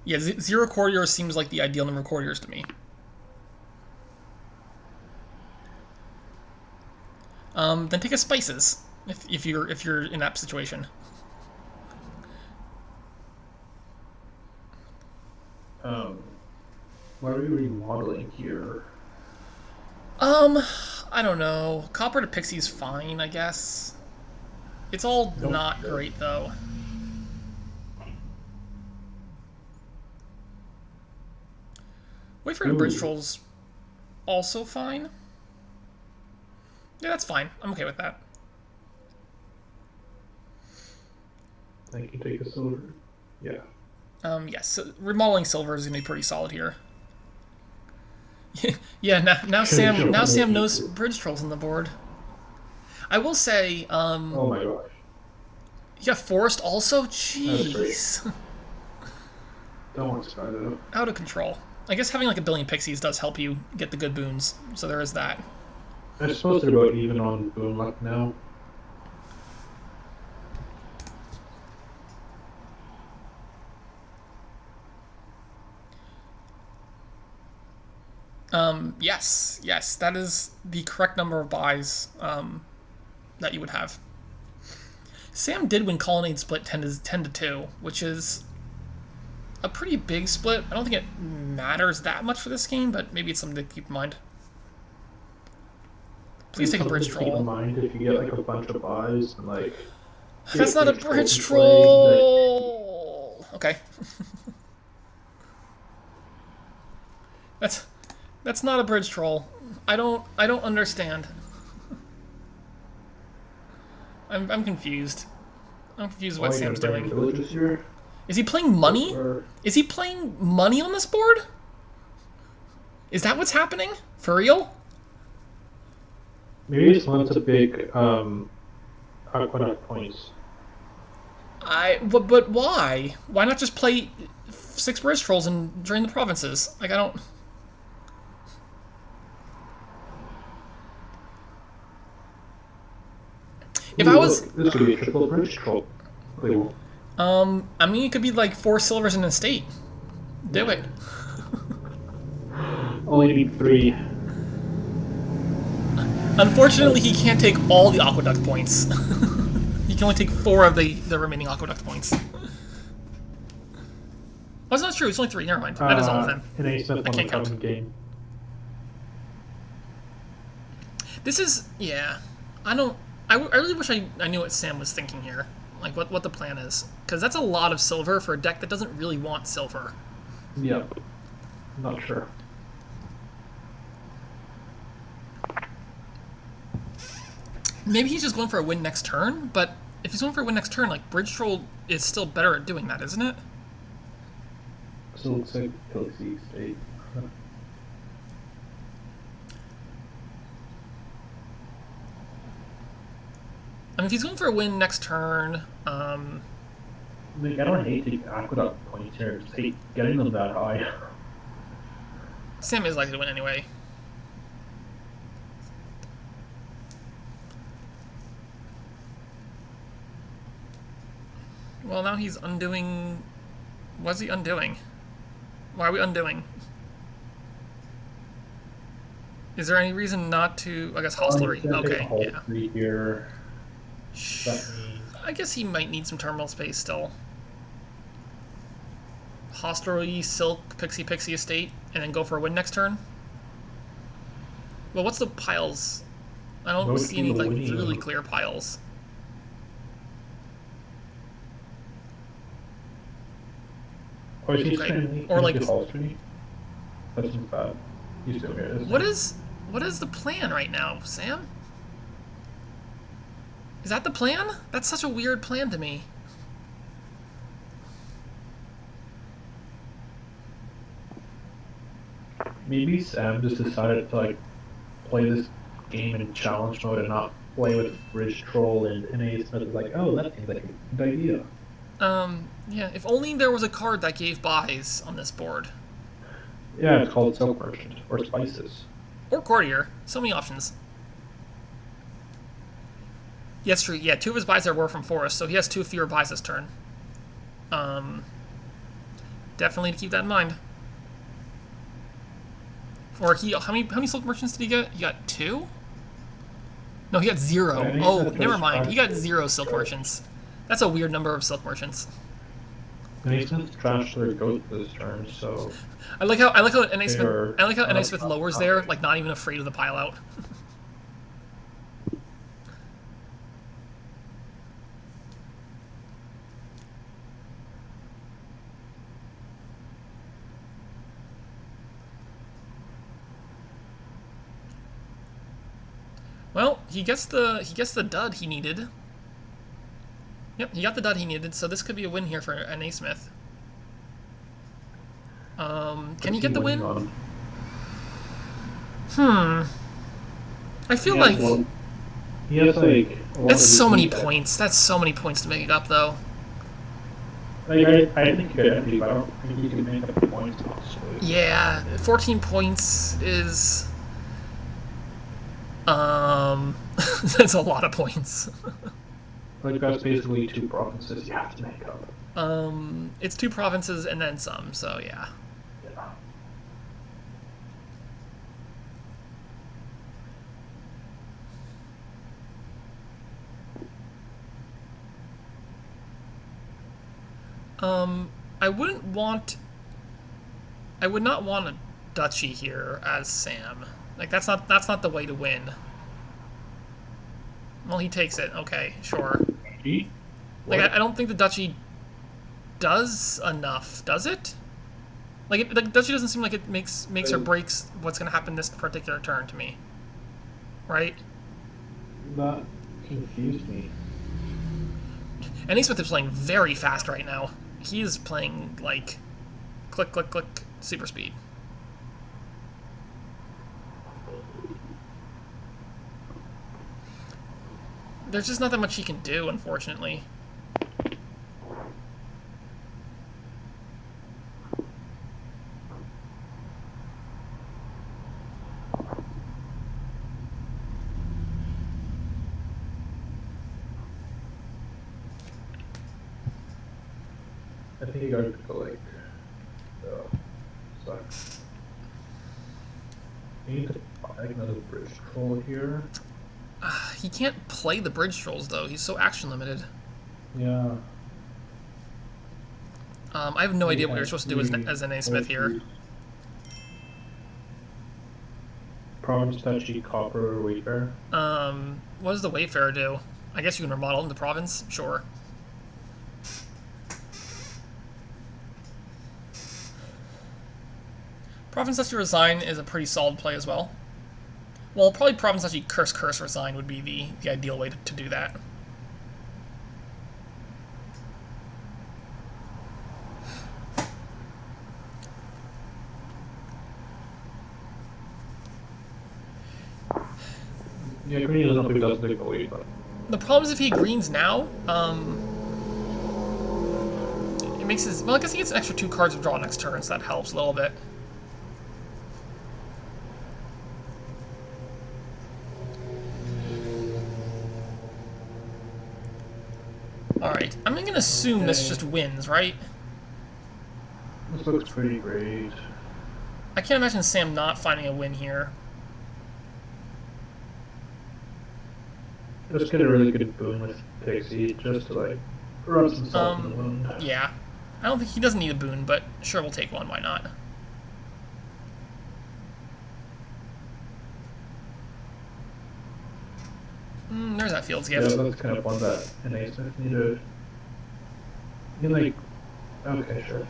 Yeah, 0 courtiers seems like the ideal number of courtiers to me. Then take a spices if you're in that situation. What are we remodeling here? I don't know. Copper to Pixie's fine, I guess. It's all not great though. Wait for the bridge troll's also fine. Yeah, that's fine. I'm okay with that. I can take a silver. Yeah. Yes, remodeling silver is gonna be pretty solid here. Yeah, now Sam knows bridge trolls on the board. I will say, oh my gosh. Yeah, forest also? Jeez. Don't want to start it up. Out of control. I guess having like a billion pixies does help you get the good boons, so there is that. I suppose they're about even on boon luck now. Yes, that is the correct number of buys that you would have. Sam did win Colonnade split 10 to 2, which is a pretty big split. I don't think it matters that much for this game, but maybe it's something to keep in mind. Please take a bridge troll. Keep in mind if you get like a bunch of buys and like. That's not a bridge troll. Okay. That's not a bridge troll. I don't understand. I'm confused. I'm confused what Sam's doing. Is he playing money? Is he playing money on this board? Is that what's happening? For real? Maybe he just wants a big aqueduct points. But why? Why not just play 6 bridge trolls and drain the provinces? Like, I don't. If I was, this would be a triple bridge troll. I mean, it could be like 4 silvers in a state. Do it. Only need 3. Unfortunately, he can't take all the aqueduct points. He can only take 4 of the remaining aqueduct points. Oh, that's not true. It's only 3. Never mind. That is all of them. Nasmith I can't count. game. This is, yeah. I don't. I really wish I knew what Sam was thinking here. Like what the plan is, because that's a lot of silver for a deck that doesn't really want silver. Yep. Not sure. Maybe he's just going for a win next turn, but if he's going for a win next turn, like Bridge Troll is still better at doing that, isn't it? So it looks like Galaxy State. I mean, if he's going for a win next turn, Like, I don't hate taking aqueduct points here. I just hate getting them that high. Sam is likely to win anyway. Well, now he's undoing... What's he undoing? Why are we undoing? Is there any reason not to... I guess hostlery. Okay, yeah. Here. I guess he might need some terminal space still. Hostlery, Silk, Pixie Estate, and then go for a win next turn? Well, what's the piles? I don't see any like really clear piles. Okay. Or like, that's not bad. He's still here. what is the plan right now, Sam? Is that the plan? That's such a weird plan to me. Maybe Sam just decided to like play this game in challenge mode and not play with Bridge Troll and Nasmith is like, oh, that seems like a good idea. Yeah, if only there was a card that gave buys on this board. Yeah, it's called Silk Merchant or Spices. Or Courtier. So many options. Yes, true. Yeah, 2 of his buys were from Forest, so he has 2 fewer buys this turn. Definitely to keep that in mind. Or how many Silk Merchants did he get? He got 2? No, he got 0. Yeah, oh, never mind. He got 0 Silk Merchants. That's a weird number of Silk Merchants. Nasmith trashed their goat this turn, so I like how Nasmith lowers there, like not even afraid of the pile out. Well, he gets the dud he needed. Yep, he got the dud he needed, so this could be a win here for Nasmith. Can he get the win? I feel like he has like that's so many points. That's so many points to make it up, though. Like, I think you could empty, but I don't think you can make up the points. Possibly. Yeah, 14 points is that's a lot of points. Like that's basically 2 provinces you have to make up. It's 2 provinces and then some, so yeah. I would not want a duchy here as Sam. Like that's not the way to win. Well, he takes it. Okay, sure. Like I don't think the duchy does enough, does it? Like the duchy doesn't seem like it makes or breaks what's going to happen this particular turn to me. Right? That confused me. And Nasmith is playing very fast right now. He is playing like click, click, click, super speed. There's just not that much he can do, unfortunately. think you gotta go like. Sucks. You need to buy another bridge troll here. He can't play the bridge trolls though. He's so action limited. Yeah. I have no idea what you're supposed to do as an nasmith here. Province touchy copper or wayfarer. What does the wayfarer do? I guess you can remodel into province. Sure. Province touchy resign is a pretty solid play as well. Well, probably province touchy curse resign would be the ideal way to do that. Yeah, green doesn't know if he doesn't take the lead, but The problem is if he greens now, it makes his... Well, I guess he gets an extra 2 cards of draw next turn, so that helps a little bit. Alright, I'm gonna assume this just wins, right? this looks pretty great. I can't imagine Sam not finding a win here. Just get a really good boon with Pixie, just to like rub some salt in the wound. Yeah. I don't think he doesn't need a boon, but sure, we'll take one, why not? There's that Field's Yeah, Gift. that's kind of one that an ace needed. You can like, okay, sure.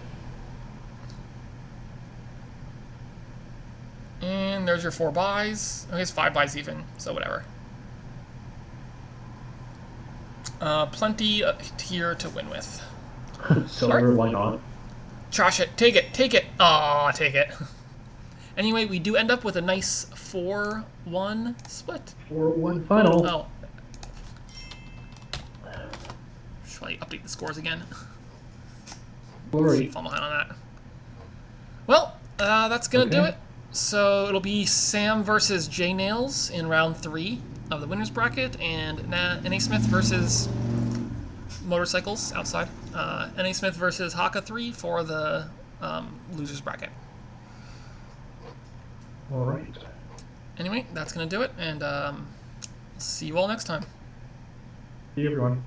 And there's your 4 buys. Okay, it's 5 buys even, so whatever. Plenty here to win with. Silver, why not? Trash it. Take it. Take it. Aw, take it. Anyway, we do end up with a nice 4-1 split. 4-1 final. Oh. Should I update the scores again? Glory. Fall behind on that. Well, that's gonna do it. So it'll be Sam versus J Nails in round 3 of the winners bracket, and N.A. Smith versus motorcycles outside. N.A. Smith versus Haka 3 for the losers bracket. All right. Anyway, that's gonna do it, and see you all next time. See you, everyone.